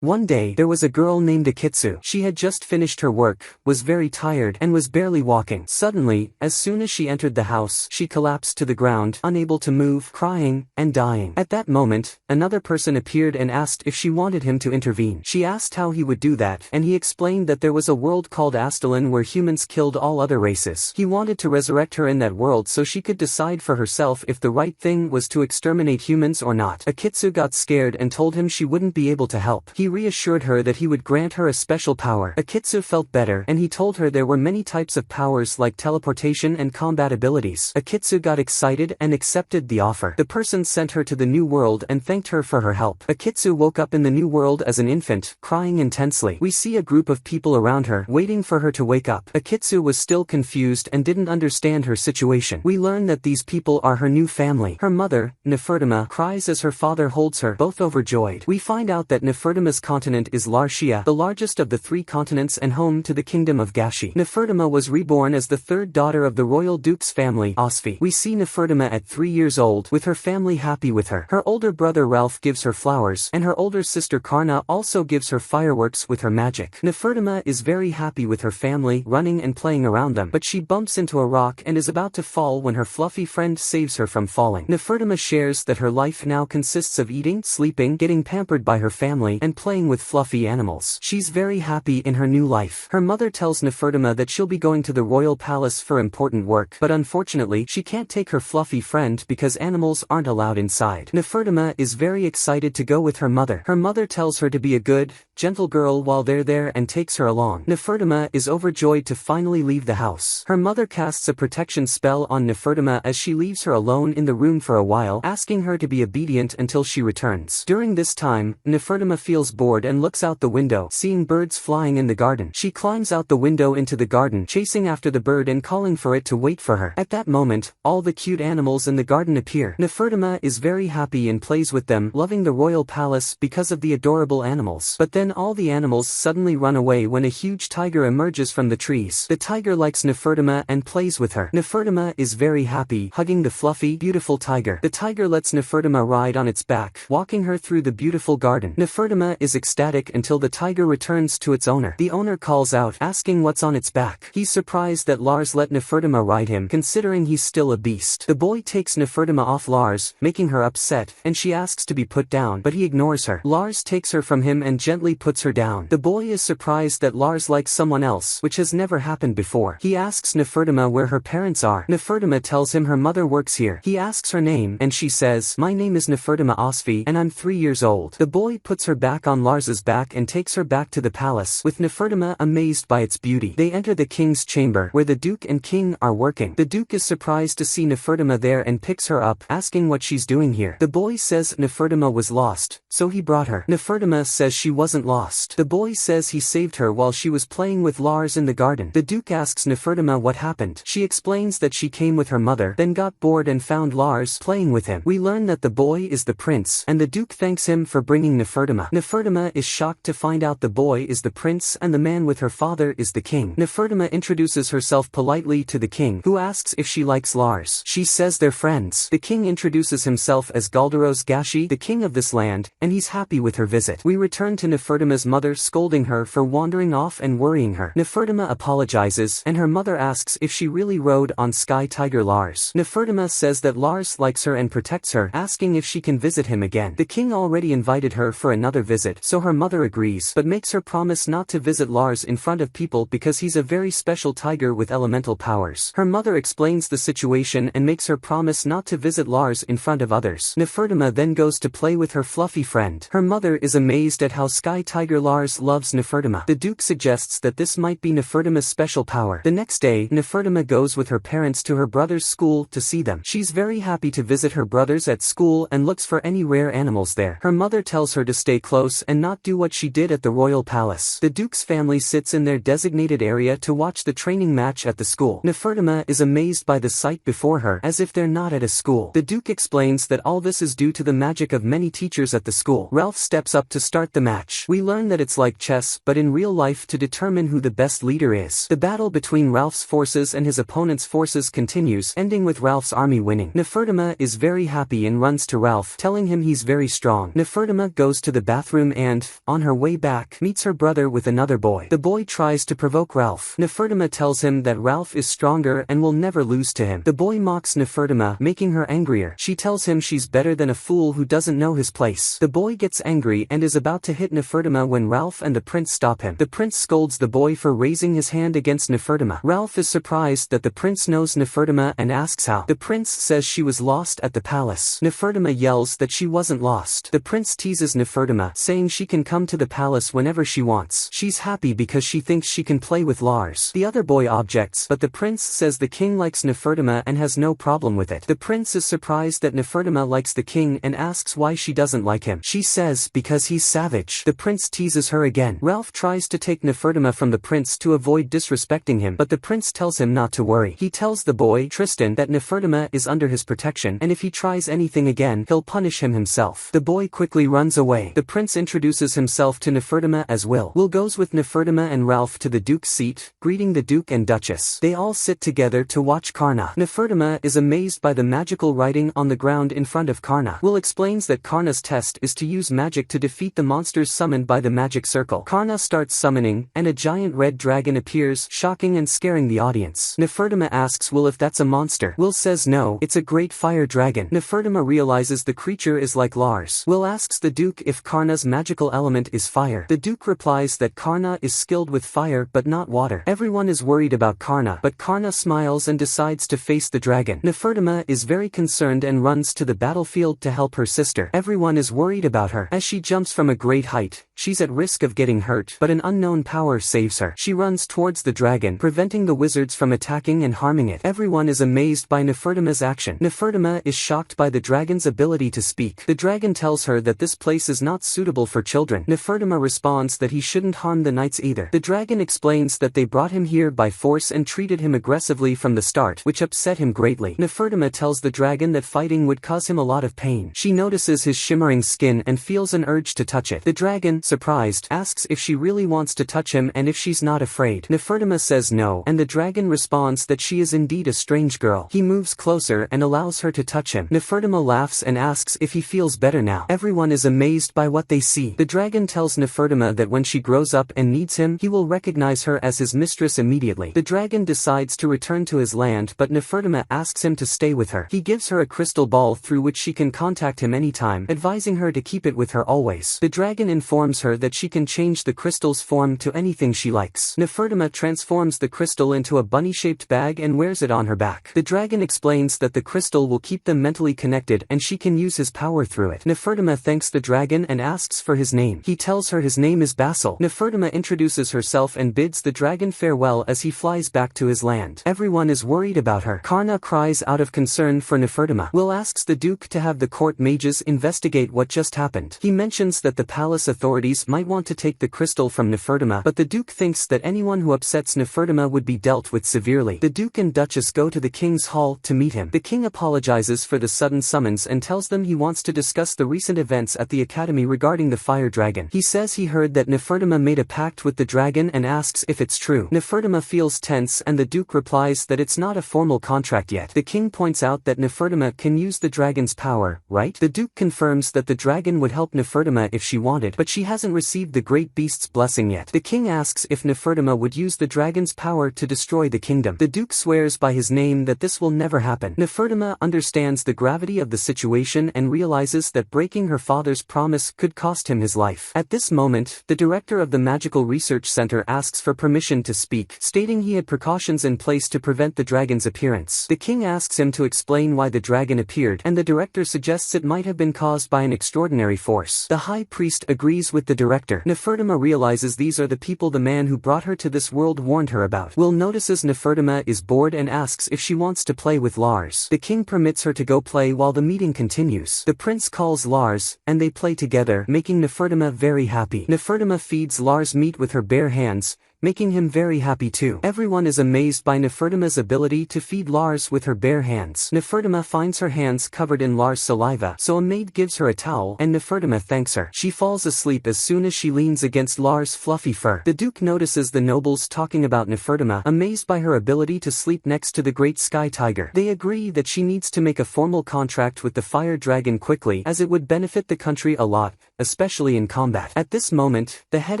One day, there was a girl named Akitsu. She had just finished her work, was very tired, and was barely walking. Suddenly, as soon as she entered the house, she collapsed to the ground, unable to move, crying, and dying. At that moment, another person appeared and asked if she wanted him to intervene. She asked how he would do that, and he explained that there was a world called Astalin where humans killed all other races. He wanted to resurrect her in that world so she could decide for herself if the right thing was to exterminate humans or not. Akitsu got scared and told him she wouldn't be able to help. He reassured her that he would grant her a special power. Akitsu felt better, and he told her there were many types of powers like teleportation and combat abilities. Akitsu got excited and accepted the offer. The person sent her to the new world and thanked her for her help. Akitsu woke up in the new world as an infant, crying intensely. We see a group of people around her, waiting for her to wake up. Akitsu was still confused and didn't understand her situation. We learn that these people are her new family. Her mother, Nefertima, cries as her father holds her, both overjoyed. We find out that Nefertima's continent is Larshia, the largest of the 3 continents and home to the kingdom of Gashi. Nefertima was reborn as the 3rd daughter of the royal duke's family, Osfi. We see Nefertima at 3 years old, with her family happy with her. Her older brother Ralph gives her flowers, and her older sister Karna also gives her fireworks with her magic. Nefertima is very happy with her family, running and playing around them, but she bumps into a rock and is about to fall when her fluffy friend saves her from falling. Nefertima shares that her life now consists of eating, sleeping, getting pampered by her family, and playing with fluffy animals. She's very happy in her new life. Her mother tells Nefertima that she'll be going to the royal palace for important work, but unfortunately, she can't take her fluffy friend because animals aren't allowed inside. Nefertima is very excited to go with her mother. Her mother tells her to be a good, gentle girl while they're there and takes her along. Nefertima is overjoyed to finally leave the house. Her mother casts a protection spell on Nefertima as she leaves her alone in the room for a while, asking her to be obedient until she returns. During this time, Nefertima feels bored and looks out the window, seeing birds flying in the garden. She climbs out the window into the garden, chasing after the bird and calling for it to wait for her. At that moment, all the cute animals in the garden appear. Nefertima is very happy and plays with them, loving the royal palace because of the adorable animals. But then all the animals suddenly run away when a huge tiger emerges from the trees. The tiger likes Nefertima and plays with her. Nefertima is very happy, hugging the fluffy, beautiful tiger. The tiger lets Nefertima ride on its back, walking her through the beautiful garden. Nefertima is ecstatic until the tiger returns to its owner. The owner calls out, asking what's on its back. He's surprised that Lars let Nefertima ride him, considering he's still a beast. The boy takes Nefertima off Lars, making her upset, and she asks to be put down, but he ignores her. Lars takes her from him and gently puts her down. The boy is surprised that Lars likes someone else, which has never happened before. He asks Nefertima where her parents are. Nefertima tells him her mother works here. He asks her name, and she says, "My name is Nefertima Osfi, and I'm 3 years old." The boy puts her back on Lars's back and takes her back to the palace, with Nefertima amazed by its beauty. They enter the king's chamber, where the duke and king are working. The duke is surprised to see Nefertima there and picks her up, asking what she's doing here. The boy says Nefertima was lost, so he brought her. Nefertima says she wasn't lost. The boy says he saved her while she was playing with Lars in the garden. The duke asks Nefertima what happened. She explains that she came with her mother, then got bored and found Lars playing with him. We learn that the boy is the prince, and the duke thanks him for bringing Nefertima. Nefertima is shocked to find out the boy is the prince and the man with her father is the king. Nefertima introduces herself politely to the king, who asks if she likes Lars. She says they're friends. The king introduces himself as Galdaros Gashi, the king of this land, and he's happy with her visit. We return to Nefertima's mother scolding her for wandering off and worrying her. Nefertima apologizes, and her mother asks if she really rode on Sky Tiger Lars. Nefertima says that Lars likes her and protects her, asking if she can visit him again. The king already invited her for another visit, so her mother agrees, but makes her promise not to visit Lars in front of people because he's a very special tiger with elemental powers. Her mother explains the situation and makes her promise not to visit Lars in front of others. Nefertima then goes to play with her fluffy friend. Her mother is amazed at how Sky Tiger Lars loves Nefertima. The duke suggests that this might be Nefertima's special power. The next day, Nefertima goes with her parents to her brother's school to see them. She's very happy to visit her brothers at school and looks for any rare animals there. Her mother tells her to stay close and not do what she did at the royal palace. The duke's family sits in their designated area to watch the training match at the school. Nefertima is amazed by the sight before her, as if they're not at a school. The duke explains that all this is due to the magic of many teachers at the school. Ralph steps up to start the match. We learn that it's like chess but in real life to determine who the best leader is. The battle between Ralph's forces and his opponent's forces continues, ending with Ralph's army winning. Nefertima is very happy and runs to Ralph, telling him he's very strong. Nefertima goes to the bathroom and, on her way back, meets her brother with another boy. The boy tries to provoke Ralph. Nefertima tells him that Ralph is stronger and will never lose to him. The boy mocks Nefertima, making her angrier. She tells him she's better than a fool who doesn't know his place. The boy gets angry and is about to hit Nefertima when Ralph and the prince stop him. The prince scolds the boy for raising his hand against Nefertima. Ralph is surprised that the prince knows Nefertima and asks how. The prince says she was lost at the palace. Nefertima yells that she wasn't lost. The prince teases Nefertima, saying she can come to the palace whenever she wants. She's happy because she thinks she can play with Lars. The other boy objects, but the prince says the king likes Nefertima and has no problem with it. The prince is surprised that Nefertima likes the king and asks why she doesn't like him. She says, because he's savage. The prince teases her again. Ralph tries to take Nefertima from the prince to avoid disrespecting him, but the prince tells him not to worry. He tells the boy, Tristan, that Nefertima is under his protection and if he tries anything again, he'll punish him himself. The boy quickly runs away. The prince introduces himself to Nefertima as Will. Will goes with Nefertima and Ralph to the duke's seat, greeting the duke and duchess. They all sit together to watch Karna. Nefertima is amazed by the magical writing on the ground in front of Karna. Will explains that Karna's test is to use magic to defeat the monsters summoned by the magic circle. Karna starts summoning, and a giant red dragon appears, shocking and scaring the audience. Nefertima asks Will if that's a monster. Will says no, it's a great fire dragon. Nefertima realizes the creature is like Lars. Will asks the duke if Karna's magical element is fire. The duke replies that Karna is skilled with fire but not water. Everyone is worried about Karna, but Karna smiles and decides to face the dragon. Nefertima is very concerned and runs to the battlefield to help her sister. Everyone is worried about her. As she jumps from a great height, she's at risk of getting hurt, but an unknown power saves her. She runs towards the dragon, preventing the wizards from attacking and harming it. Everyone is amazed by Nefertima's action. Nefertima is shocked by the dragon's ability to speak. The dragon tells her that this place is not suitable for children. Nefertima responds that he shouldn't harm the knights either. The dragon explains that they brought him here by force and treated him aggressively from the start, which upset him greatly. Nefertima tells the dragon that fighting would cause him a lot of pain. She notices his shimmering skin and feels an urge to touch it. The dragon, surprised, asks if she really wants to touch him and if she's not afraid. Nefertima says no, and the dragon responds that she is indeed a strange girl. He moves closer and allows her to touch him. Nefertima laughs and asks if he feels better now. Everyone is amazed by what they see. The dragon tells Nefertima that when she grows up and needs him, he will recognize her as his mistress immediately. The dragon decides to return to his land, but Nefertima asks him to stay with her. He gives her a crystal ball through which she can contact him anytime, advising her to keep it with her always. The dragon informs her that she can change the crystal's form to anything she likes. Nefertima transforms the crystal into a bunny-shaped bag and wears it on her back. The dragon explains that the crystal will keep them mentally connected and she can use his power through it. Nefertima thanks the dragon and asks for his name. He tells her his name is Basil. Nefertima introduces herself and bids the dragon farewell as he flies back to his land. Everyone is worried about her. Karna cries out of concern for Nefertima. Will asks the duke to have the court mages investigate what just happened. He mentions that the palace authorities might want to take the crystal from Nefertima, but the duke thinks that anyone who upsets Nefertima would be dealt with severely. The duke and duchess go to the king's hall to meet him. The king apologizes for the sudden summons and tells them he wants to discuss the recent events at the academy regarding the fire dragon. He says he heard that Nefertima made a pact with the dragon and asks if it's true. Nefertima feels tense and the duke replies that it's not a formal contract yet. The king points out that Nefertima can use the dragon's power, right? The duke confirms that the dragon would help Nefertima if she wanted, but she hasn't received the great beast's blessing yet. The king asks if Nefertima would use the dragon's power to destroy the kingdom. The duke swears by his name that this will never happen. Nefertima understands the gravity of the situation and realizes that breaking her father's promise could cost him his life. At this moment, the director of the Magical Research Center asks for permission to speak, stating he had precautions in place to prevent the dragon's appearance. The king asks him to explain why the dragon appeared, and the director suggests it might have been caused by an extraordinary force. The high priest agrees with the director. Nefertima realizes these are the people the man who brought her to this world warned her about. Will notices Nefertima is bored and asks if she wants to play with Lars. The king permits her to go play while the meeting continues. The prince calls Lars, and they play together, making Nefertima very happy. Nefertima feeds Lars meat with her bare hands, making him very happy too. Everyone is amazed by Nefertima's ability to feed Lars with her bare hands. Nefertima finds her hands covered in Lars' saliva, so a maid gives her a towel and Nefertima thanks her. She falls asleep as soon as she leans against Lars' fluffy fur. The Duke notices the nobles talking about Nefertima, amazed by her ability to sleep next to the great sky tiger. They agree that she needs to make a formal contract with the fire dragon quickly, as it would benefit the country a lot, especially in combat. At this moment, the head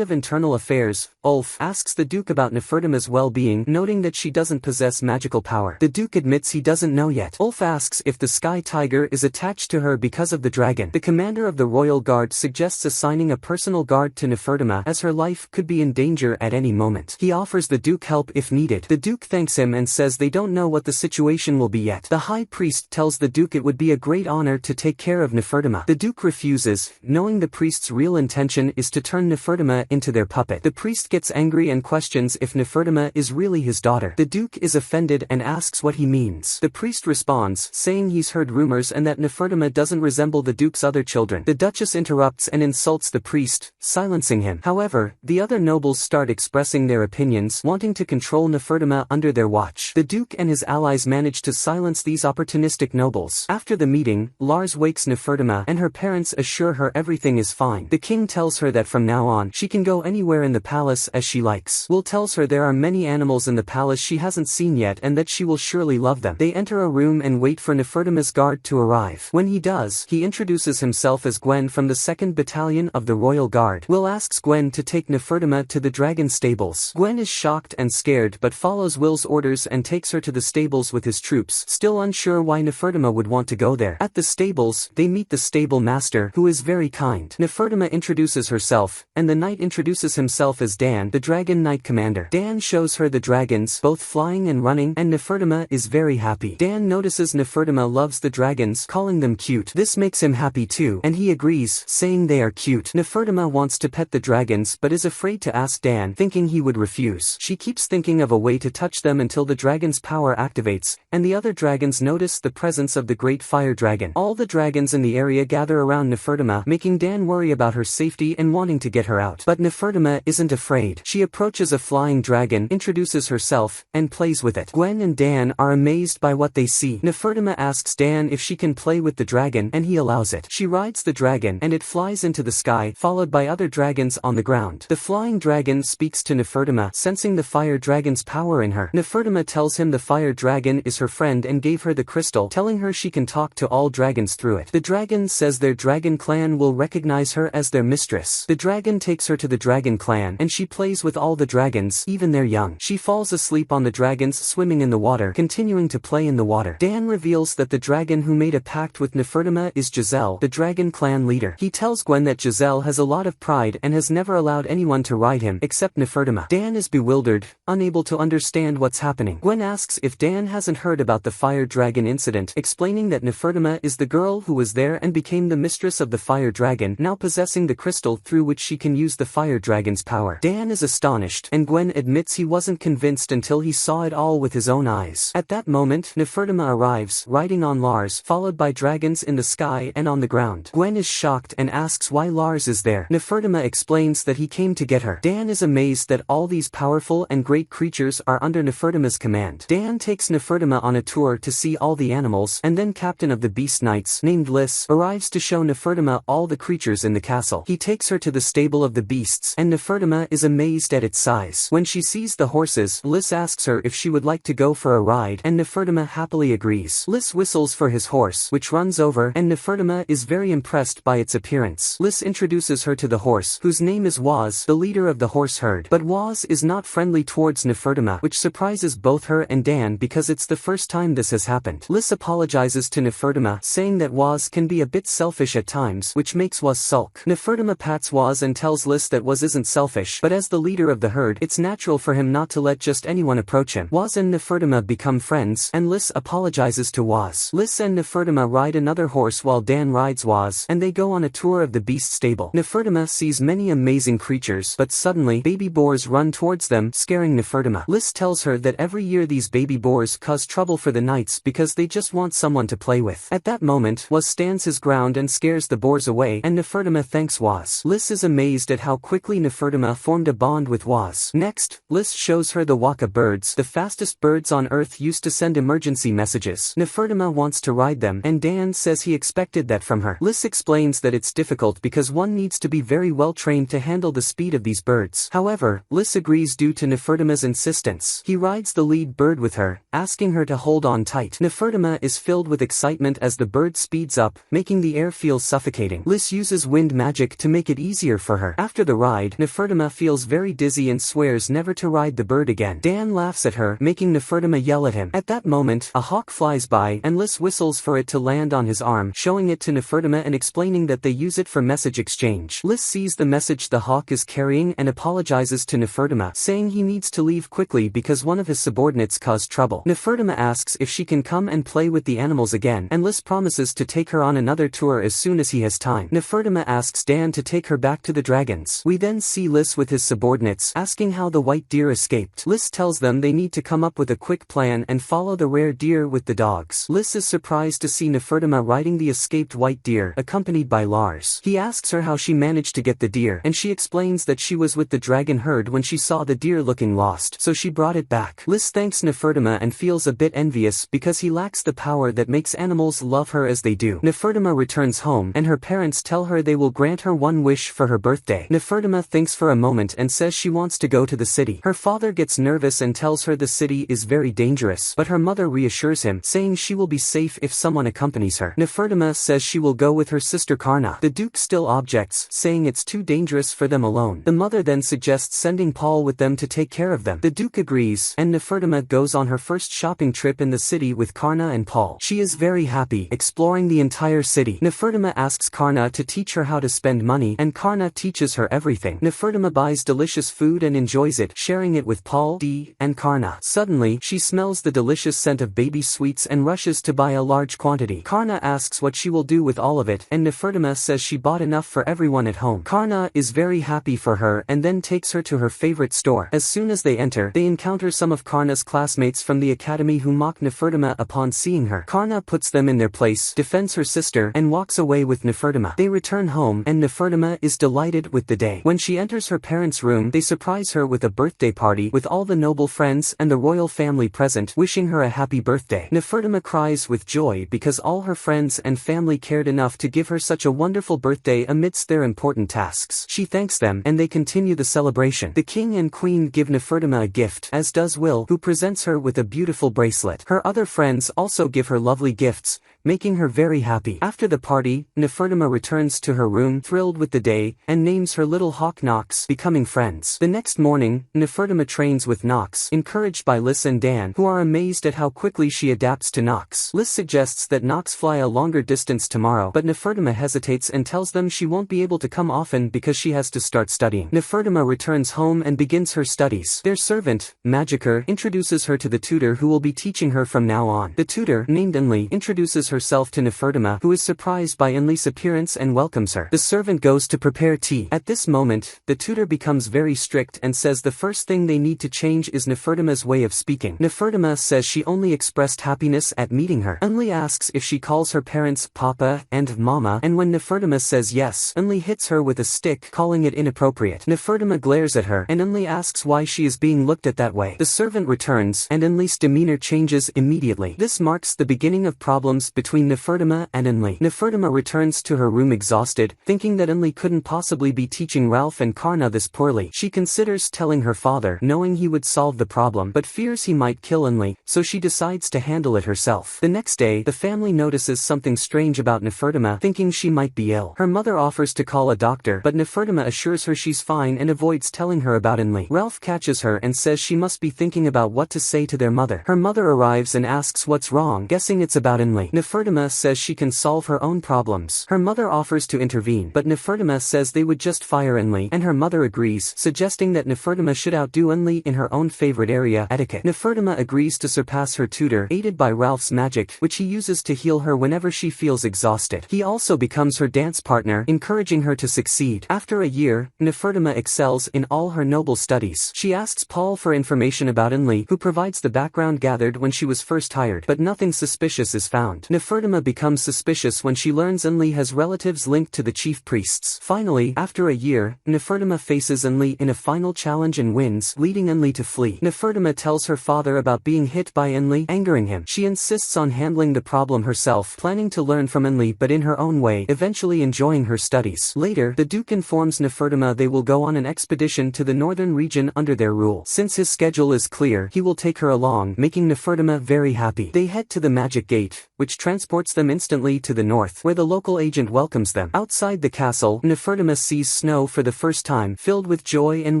of internal affairs, Ulf, asks the Duke about Nefertima's well-being, noting that she doesn't possess magical power. The Duke admits he doesn't know yet. Ulf asks if the sky tiger is attached to her because of the dragon. The commander of the royal guard suggests assigning a personal guard to Nefertima, as her life could be in danger at any moment. He offers the Duke help if needed. The Duke thanks him and says they don't know what the situation will be yet. The high priest tells the Duke it would be a great honor to take care of Nefertima. The Duke refuses, knowing the priest's real intention is to turn Nefertima into their puppet. The priest gets angry and questions if Nefertima is really his daughter. The Duke is offended and asks what he means. The priest responds, saying he's heard rumors and that Nefertima doesn't resemble the Duke's other children. The Duchess interrupts and insults the priest, silencing him. However, the other nobles start expressing their opinions, wanting to control Nefertima under their watch. The Duke and his allies manage to silence these opportunistic nobles. After the meeting, Lars wakes Nefertima and her parents assure her everything is fine. The king tells her that from now on, she can go anywhere in the palace as she likes. Will tells her there are many animals in the palace she hasn't seen yet and that she will surely love them. They enter a room and wait for Nefertima's guard to arrive. When he does, he introduces himself as Gwen from the 2nd Battalion of the Royal Guard. Will asks Gwen to take Nefertima to the dragon stables. Gwen is shocked and scared but follows Will's orders and takes her to the stables with his troops, still unsure why Nefertima would want to go there. At the stables, they meet the stable master, who is very kind. Nefertima introduces herself, and the knight introduces himself as Dan, the dragon knight commander. Dan shows her the dragons, both flying and running, and Nefertima is very happy. Dan notices Nefertima loves the dragons, calling them cute. This makes him happy too, and he agrees, saying they are cute. Nefertima wants to pet the dragons but is afraid to ask Dan, thinking he would refuse. She keeps thinking of a way to touch them until the dragon's power activates, and the other dragons notice the presence of the great fire dragon. All the dragons in the area gather around Nefertima, making Dan worry about her safety and wanting to get her out. But Nefertima isn't afraid. She approaches a flying dragon, introduces herself, and plays with it. Gwen and Dan are amazed by what they see. Nefertima asks Dan if she can play with the dragon, and he allows it. She rides the dragon and it flies into the sky, followed by other dragons on the ground. The flying dragon speaks to Nefertima, sensing the fire dragon's power in her. Nefertima tells him the fire dragon is her friend and gave her the crystal, telling her she can talk to all dragons through it. The dragon says their dragon clan will recognize her as their mistress. The dragon takes her to the dragon clan and she plays with all the dragons, even their young. She falls asleep on the dragons swimming in the water, continuing to play in the water. Dan reveals that the dragon who made a pact with Nefertima is Giselle, the dragon clan leader. He tells Gwen that Giselle has a lot of pride and has never allowed anyone to ride him except Nefertima. Dan is bewildered, unable to understand what's happening. Gwen asks if Dan hasn't heard about the fire dragon incident, explaining that Nefertima is the girl who was there and became the mistress of the fire dragon, now possessing the crystal through which she can use the fire dragon's power. Dan is astonished, and Gwen admits he wasn't convinced until he saw it all with his own eyes. At that moment, Nefertima arrives, riding on Lars, followed by dragons in the sky and on the ground. Gwen is shocked and asks why Lars is there. Nefertima explains that he came to get her. Dan is amazed that all these powerful and great creatures are under Nefertima's command. Dan takes Nefertima on a tour to see all the animals, and then Captain of the Beast Knights, named Lys, arrives to show Nefertima all the creatures in the castle. He takes her to the stable of the beasts, and Nefertima is amazed at its size. When she sees the horses, Lys asks her if she would like to go for a ride, and Nefertima happily agrees. Lys whistles for his horse, which runs over, and Nefertima is very impressed by its appearance. Lys introduces her to the horse, whose name is Waz, the leader of the horse herd. But Waz is not friendly towards Nefertima, which surprises both her and Dan because it's the first time this has happened. Lys apologizes to Nefertima, saying that Waz can be a bit selfish at times, which makes Waz sulk. Nefertima pats Waz and tells Lys that Waz isn't selfish, but as the leader of the herd, it's natural for him not to let just anyone approach him. Waz and Nefertima become friends, and Lys apologizes to Waz. Lys and Nefertima ride another horse while Dan rides Waz, and they go on a tour of the beast stable. Nefertima sees many amazing creatures, but suddenly, baby boars run towards them, scaring Nefertima. Lys tells her that every year these baby boars cause trouble for the knights because they just want someone to play with. At that moment, Waz stands his ground and scares the boars away, and Nefertima thanks Waz. Lys is amazed at how quickly Nefertima formed a bond with was. Next, Liz shows her the waka birds, the fastest birds on Earth used to send emergency messages. Nefertima wants to ride them, and Dan says he expected that from her. Liz explains that it's difficult because one needs to be very well trained to handle the speed of these birds. However, Liz agrees due to Nefertima's insistence. He rides the lead bird with her, asking her to hold on tight. Nefertima is filled with excitement as the bird speeds up, making the air feel suffocating. Liz uses wind magic to make it easier for her. After the ride, Nefertima feels very dizzy and swears never to ride the bird again. Dan laughs at her, making Nefertima yell at him. At that moment, a hawk flies by, and Liz whistles for it to land on his arm, showing it to Nefertima and explaining that they use it for message exchange. Liz sees the message the hawk is carrying and apologizes to Nefertima, saying he needs to leave quickly because one of his subordinates caused trouble. Nefertima asks if she can come and play with the animals again, and Liz promises to take her on another tour as soon as he has time. Nefertima asks Dan to take her back to the dragons. We then see Liz with his subordinates, asking how the white deer escaped. Liz tells them they need to come up with a quick plan and follow the rare deer with the dogs. Liz is surprised to see Nefertima riding the escaped white deer, accompanied by Lars. He asks her how she managed to get the deer, and she explains that she was with the dragon herd when she saw the deer looking lost, so she brought it back. Liz thanks Nefertima and feels a bit envious because he lacks the power that makes animals love her as they do. Nefertima returns home, and her parents tell her they will grant her one wish for her birthday. Nefertima thinks for a moment and says she wants to go to the city. Her father gets nervous and tells her the city is very dangerous, but her mother reassures him, saying she will be safe if someone accompanies her. Nefertima says she will go with her sister Karna. The Duke still objects, saying it's too dangerous for them alone. The mother then suggests sending Paul with them to take care of them. The Duke agrees, and Nefertima goes on her first shopping trip in the city with Karna and Paul. She is very happy, exploring the entire city. Nefertima asks Karna to teach her how to spend money, and Karna teaches her everything. Nefertima buys delicious food and enjoys it, sharing it with Paul, Dee, and Karna. Suddenly, she smells the delicious scent of baby sweets and rushes to buy a large quantity. Karna asks what she will do with all of it, and Nefertima says she bought enough for everyone at home. Karna is very happy for her and then takes her to her favorite store. As soon as they enter, they encounter some of Karna's classmates from the academy who mock Nefertima upon seeing her. Karna puts them in their place, defends her sister, and walks away with Nefertima. They return home, and Nefertima is delighted with the day. When she enters her parents' room, they surprise her with a birthday party with all the noble friends and the royal family present, wishing her a happy birthday. Nefertima cries with joy because all her friends and family cared enough to give her such a wonderful birthday amidst their important tasks. She thanks them, and they continue the celebration. The king and queen give Nefertima a gift, as does Will, who presents her with a beautiful bracelet. Her other friends also give her lovely gifts, making her very happy. After the party, Nefertima returns to her room thrilled with the day, and names her little hawk Nox, becoming friends. The next morning, Nefertima trains with Nox, encouraged by Liz and Dan, who are amazed at how quickly she adapts to Nox. Liz suggests that Nox fly a longer distance tomorrow, but Nefertima hesitates and tells them she won't be able to come often because she has to start studying. Nefertima returns home and begins her studies. Their servant, Magiker, introduces her to the tutor who will be teaching her from now on. The tutor, named Enli, introduces herself to Nefertima, who is surprised by Enli's appearance and welcomes her. The servant goes to prepare tea. At this moment, the tutor becomes very strict and says the first thing they need to change is Nefertima's way of speaking. Nefertima says she only expressed happiness at meeting her. Enli asks if she calls her parents Papa and Mama, and when Nefertima says yes, Enli hits her with a stick, calling it inappropriate. Nefertima glares at her, and Enli asks why she is being looked at that way. The servant returns, and Enli's demeanor changes immediately. This marks the beginning of problems between Nefertima and Enli. Nefertima returns to her room exhausted, thinking that Enli couldn't possibly be teaching Ralph and Karna this poorly. She considers telling her father, knowing he would solve the problem, but fears he might kill Enli, so she decides to handle it herself. The next day, the family notices something strange about Nefertima, thinking she might be ill. Her mother offers to call a doctor, but Nefertima assures her she's fine and avoids telling her about Enli. Ralph catches her and says she must be thinking about what to say to their mother. Her mother arrives and asks what's wrong, guessing it's about Enli. Nefertima says she can solve her own problems. Her mother offers to intervene, but Nefertima says they would just fire Enli, and her mother agrees, suggesting that Nefertima should outdo Enli in her own favorite area, etiquette. Nefertima agrees to surpass her tutor, aided by Ralph's magic, which he uses to heal her whenever she feels exhausted. He also becomes her dance partner, encouraging her to succeed. After a year, Nefertima excels in all her noble studies. She asks Paul for information about Enli, who provides the background gathered when she was first hired, but nothing suspicious is found. Nefertima becomes suspicious when she learns Enli has relatives linked to the chief priests. Finally, after a year, Nefertima faces Enli in a final challenge and wins, leading Enli to flee. Nefertima tells her father about being hit by Enli, angering him. She insists on handling the problem herself, planning to learn from Enli but in her own way, eventually enjoying her studies. Later, the Duke informs Nefertima they will go on an expedition to the northern region under their rule. Since his schedule is clear, he will take her along, making Nefertima very happy. They head to the magic gate, which transports them instantly to the north, where the local agent welcomes them. Outside the castle, Nefertima sees snow for the first time, filled with joy and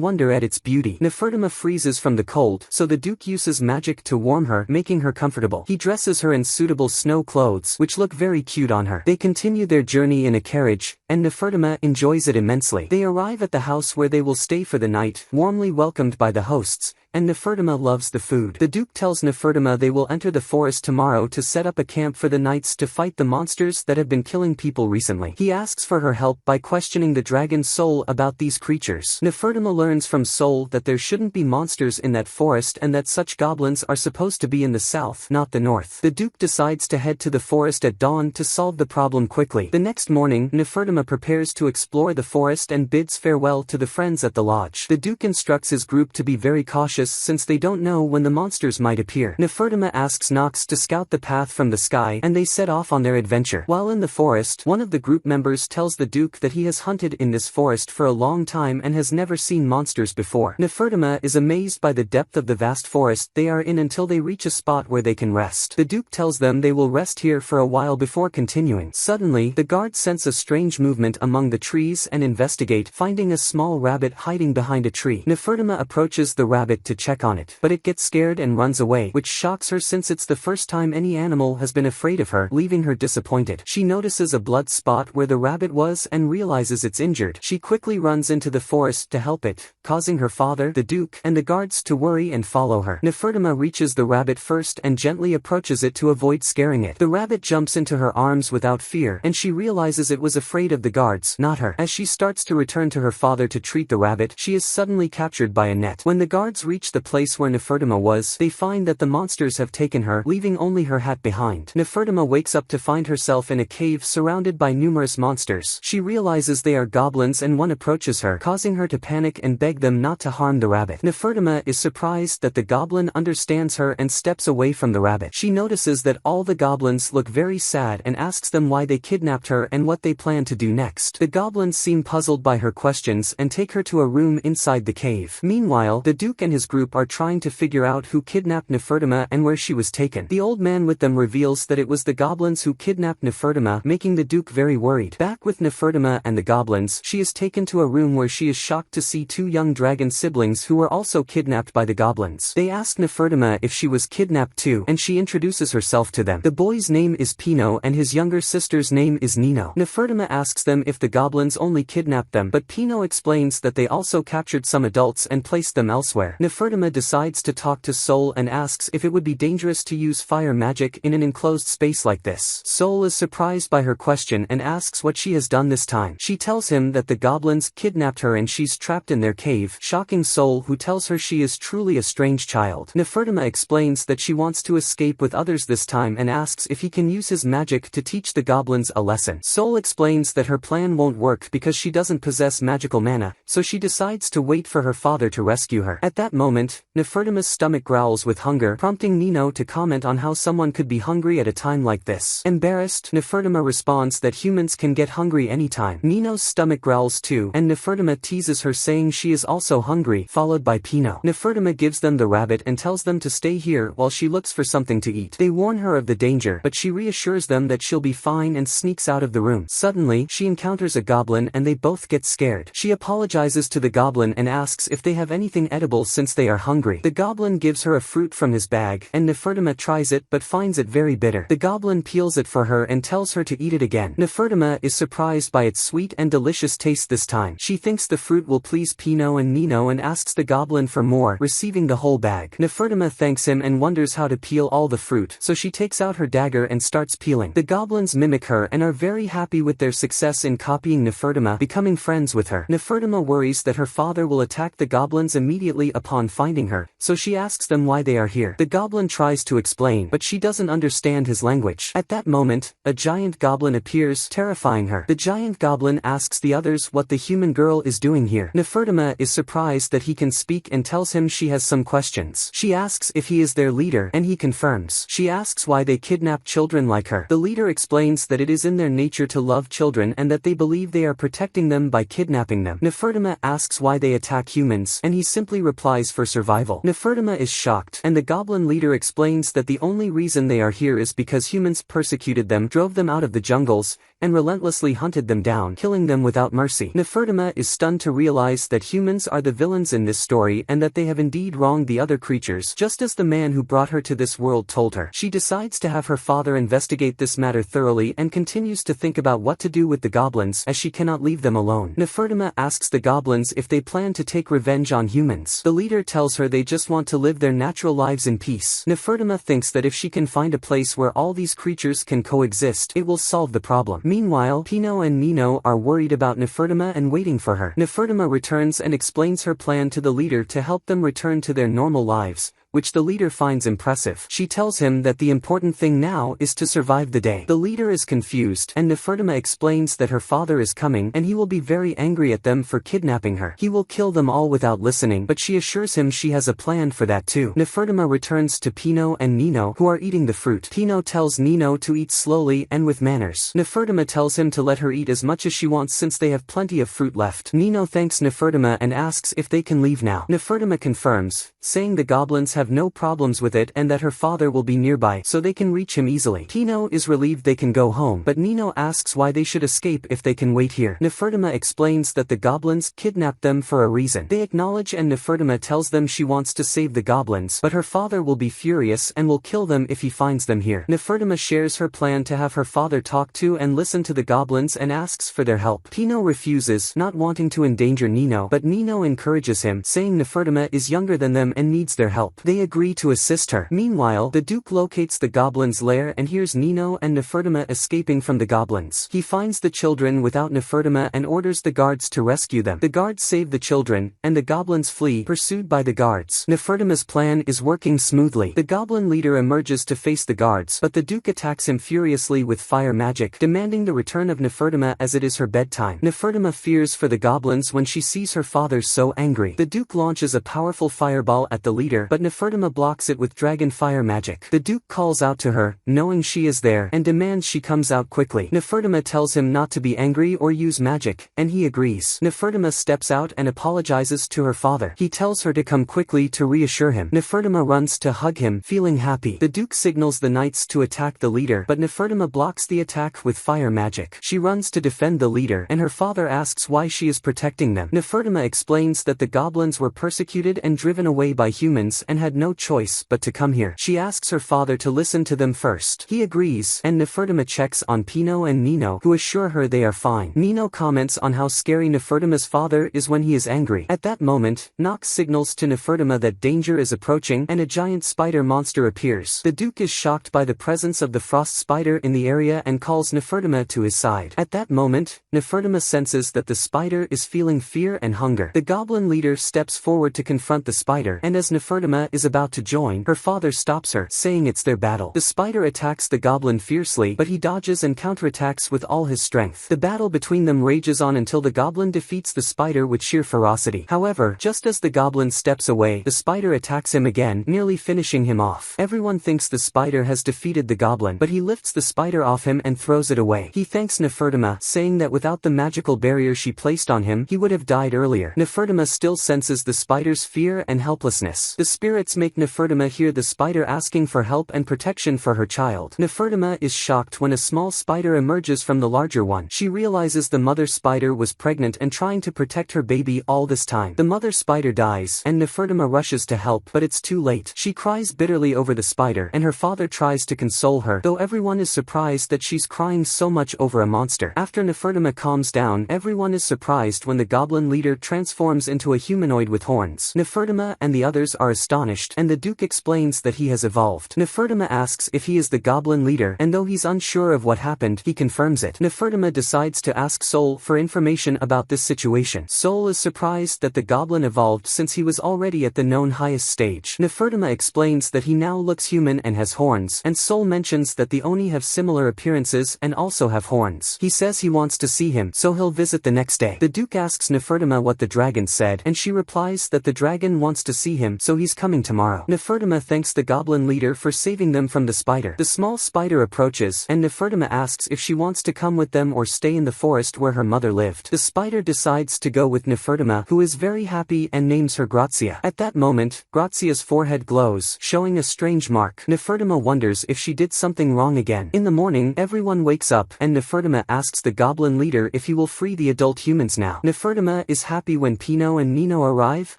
wonder at its beauty. Nefertima freezes from the cold, so the Duke uses magic to warm her, making her comfortable. He dresses her in suitable snow clothes, which look very cute on her. They continue their journey in a carriage, and Nefertima enjoys it immensely. They arrive at the house where they will stay for the night, warmly welcomed by the hosts, and Nefertima loves the food. The Duke tells Nefertima they will enter the forest tomorrow to set up a camp for the nights to fight the monsters that have been killing people recently. He asks for her help by questioning the dragon Soul about these creatures. Nefertima learns from Soul that there shouldn't be monsters in that forest and that such goblins are supposed to be in the south, not the north. The Duke decides to head to the forest at dawn to solve the problem quickly. The next morning, Nefertima prepares to explore the forest and bids farewell to the friends at the lodge. The Duke instructs his group to be very cautious since they don't know when the monsters might appear. Nefertima asks Nox to scout the path from the sky, and they set off on their adventure. While in the forest, one of the group members tells the Duke that he has hunted in this forest for a long time and has never seen monsters before. Nefertima is amazed by the depth of the vast forest they are in until they reach a spot where they can rest. The Duke tells them they will rest here for a while before continuing. Suddenly, the guards sense a strange movement among the trees and investigate, finding a small rabbit hiding behind a tree. Nefertima approaches the rabbit to check on it, but it gets scared and runs away, which shocks her since it's the first time any animal has been afraid of her, leaving her disappointed. She notices a blood spot where the rabbit was and realizes it's injured. She quickly runs into the forest to help it, causing her father, the Duke, and the guards to worry and follow her. Nefertima reaches the rabbit first and gently approaches it to avoid scaring it. The rabbit jumps into her arms without fear, and she realizes it was afraid of the guards, not her. As she starts to return to her father to treat the rabbit, she is suddenly captured by a net. When the guards reach the place where Nefertima was, they find that the monsters have taken her, leaving only her hat behind. Nefertima wakes up to find herself in a cave surrounded by numerous monsters. She realizes they are goblins and one approaches her, causing her to panic and beg them not to harm the rabbit. Nefertima is surprised that the goblin understands her and steps away from the rabbit. She notices that all the goblins look very sad and asks them why they kidnapped her and what they plan to do next. The goblins seem puzzled by her questions and take her to a room inside the cave. Meanwhile, the Duke and his group are trying to figure out who kidnapped Nefertima and where she was taken. The old man with them reveals that it was the goblins who kidnapped Nefertima, making the Duke very worried. Back with Nefertima and the goblins, she is taken to a room where she is shocked to see two young dragon siblings who were also kidnapped by the goblins. They ask Nefertima if she was kidnapped too, and she introduces herself to them. The boy's name is Pino and his younger sister's name is Nino. Nefertima asks them if the goblins only kidnapped them, but Pino explains that they also captured some adults and placed them elsewhere. Nefertima decides to talk to Soul and asks if it would be dangerous to use fire magic in an enclosed space like this. Soul is surprised by her question and asks what she has done this time. She tells him that the goblins kidnapped her and she's trapped in their cave, shocking Soul, who tells her she is truly a strange child. Nefertima explains that she wants to escape with others this time and asks if he can use his magic to teach the goblins a lesson. Soul explains that her plan won't work because she doesn't possess magical mana, so she decides to wait for her father to rescue her. At that moment, Nefertima's stomach growls with hunger, prompting Nino to comment on how someone could be hungry at a time like this. Embarrassed, Nefertima responds that humans can get hungry anytime. Nino's stomach growls too, and Nefertima teases her saying she is also hungry, followed by Pino. Nefertima gives them the rabbit and tells them to stay here while she looks for something to eat. They warn her of the danger, but she reassures them that she'll be fine and sneaks out of the room. Suddenly, she encounters a goblin and they both get scared. She apologizes to the goblin and asks if they have anything edible since they are hungry. The goblin gives her a fruit from his bag, and Nefertima tries it but finds it very bitter. The goblin peels it for her and tells her to eat it again. Nefertima is surprised by its sweet and delicious taste this time. She thinks the fruit will please Pino and Nino and asks the goblin for more, receiving the whole bag. Nefertima thanks him and wonders how to peel all the fruit, so she takes out her dagger and starts peeling. The goblins mimic her and are very happy with their success in copying Nefertima, becoming friends with her. Nefertima worries that her father will attack the goblins immediately upon finding her, so she asks them why they are here. The goblin tries to explain, but she doesn't understand his language. At that moment, a giant goblin appears, terrifying her. The giant goblin asks the others what the human girl is doing here. Nefertima is surprised that he can speak and tells him she has some questions. She asks if he is their leader, and he confirms. She asks why they kidnap children like her. The leader explains that it is in their nature to love children and that they believe they are protecting them by kidnapping them. Nefertima asks why they attack humans, and he simply replies for survival. Nefertima is shocked, and the goblin leader explains that the only reason they are here is because humans persecuted them, drove them out of the jungles, and relentlessly hunted them down, killing them without mercy. Nefertima is stunned to realize that humans are the villains in this story and that they have indeed wronged the other creatures, just as the man who brought her to this world told her. She decides to have her father investigate this matter thoroughly and continues to think about what to do with the goblins, as she cannot leave them alone. Nefertima asks the goblins if they plan to take revenge on humans. The leader tells her they just want to live their natural lives in peace. Nefertima thinks that if she can find a place where all these creatures can coexist, it will solve the problem. Meanwhile, Pino and Nino are worried about Nefertima and waiting for her. Nefertima returns and explains her plan to the leader to help them return to their normal lives, which the leader finds impressive. She tells him that the important thing now is to survive the day. The leader is confused, and Nefertima explains that her father is coming and he will be very angry at them for kidnapping her. He will kill them all without listening, but she assures him she has a plan for that too. Nefertima returns to Pino and Nino, who are eating the fruit. Pino tells Nino to eat slowly and with manners. Nefertima tells him to let her eat as much as she wants since they have plenty of fruit left. Nino thanks Nefertima and asks if they can leave now. Nefertima confirms, saying the goblins have no problems with it and that her father will be nearby so they can reach him easily. Pino is relieved they can go home, but Nino asks why they should escape if they can wait here. Nefertima explains that the goblins kidnapped them for a reason. They acknowledge and Nefertima tells them she wants to save the goblins, but her father will be furious and will kill them if he finds them here. Nefertima shares her plan to have her father talk to and listen to the goblins and asks for their help. Pino refuses, not wanting to endanger Nino, but Nino encourages him, saying Nefertima is younger than them and needs their help. They agree to assist her. Meanwhile, the Duke locates the goblins' lair and hears Nino and Nefertima escaping from the goblins. He finds the children without Nefertima and orders the guards to rescue them. The guards save the children, and the goblins flee, pursued by the guards. Nefertima's plan is working smoothly. The goblin leader emerges to face the guards, but the Duke attacks him furiously with fire magic, demanding the return of Nefertima as it is her bedtime. Nefertima fears for the goblins when she sees her father so angry. The Duke launches a powerful fireball at the leader, but Nefertima blocks it with dragon fire magic. The Duke calls out to her, knowing she is there, and demands she comes out quickly. Nefertima tells him not to be angry or use magic, and he agrees. Nefertima steps out and apologizes to her father. He tells her to come quickly to reassure him. Nefertima runs to hug him, feeling happy. The Duke signals the knights to attack the leader, but Nefertima blocks the attack with fire magic. She runs to defend the leader, and her father asks why she is protecting them. Nefertima explains that the goblins were persecuted and driven away by humans and had no choice but to come here. She asks her father to listen to them first. He agrees, and Nefertima checks on Pino and Nino, who assure her they are fine. Nino comments on how scary Nefertima's father is when he is angry. At that moment, Nox signals to Nefertima that danger is approaching and a giant spider monster appears. The Duke is shocked by the presence of the frost spider in the area and calls Nefertima to his side. At that moment, Nefertima senses that the spider is feeling fear and hunger. The goblin leader steps forward to confront the spider, and as Nefertima is about to join, her father stops her, saying it's their battle. The spider attacks the goblin fiercely, but he dodges and counterattacks with all his strength. The battle between them rages on until the goblin defeats the spider with sheer ferocity. However, just as the goblin steps away, the spider attacks him again, nearly finishing him off. Everyone thinks the spider has defeated the goblin, but he lifts the spider off him and throws it away. He thanks Nefertima, saying that without the magical barrier she placed on him, he would have died earlier. Nefertima still senses the spider's fear and helplessness. The spirits make Nefertima hear the spider asking for help and protection for her child. Nefertima is shocked when a small spider emerges from the larger one. She realizes the mother spider was pregnant and trying to protect her baby all this time. The mother spider dies, and Nefertima rushes to help, but it's too late. She cries bitterly over the spider, and her father tries to console her, though everyone is surprised that she's crying so much over a monster. After Nefertima calms down, everyone is surprised when the goblin leader transforms into a humanoid with horns. Nefertima and the others are astonished vanished, and the Duke explains that he has evolved. Nefertuma asks if he is the goblin leader, and though he's unsure of what happened, he confirms it. Nefertuma decides to ask Sol for information about this situation. Sol is surprised that the goblin evolved since he was already at the known highest stage. Nefertuma explains that he now looks human and has horns, and Sol mentions that the Oni have similar appearances and also have horns. He says he wants to see him, so he'll visit the next day. The Duke asks Nefertuma what the dragon said, and she replies that the dragon wants to see him, so he's coming tomorrow. Nefertuma thanks the goblin leader for saving them from the spider. The small spider approaches, and Nefertuma asks if she wants to come with them or stay in the forest where her mother lived. The spider decides to go with Nefertuma, who is very happy and names her Grazia. At that moment, Grazia's forehead glows, showing a strange mark. Nefertuma wonders if she did something wrong again. In the morning, everyone wakes up, and Nefertuma asks the goblin leader if he will free the adult humans now. Nefertuma is happy when Pino and Nino arrive,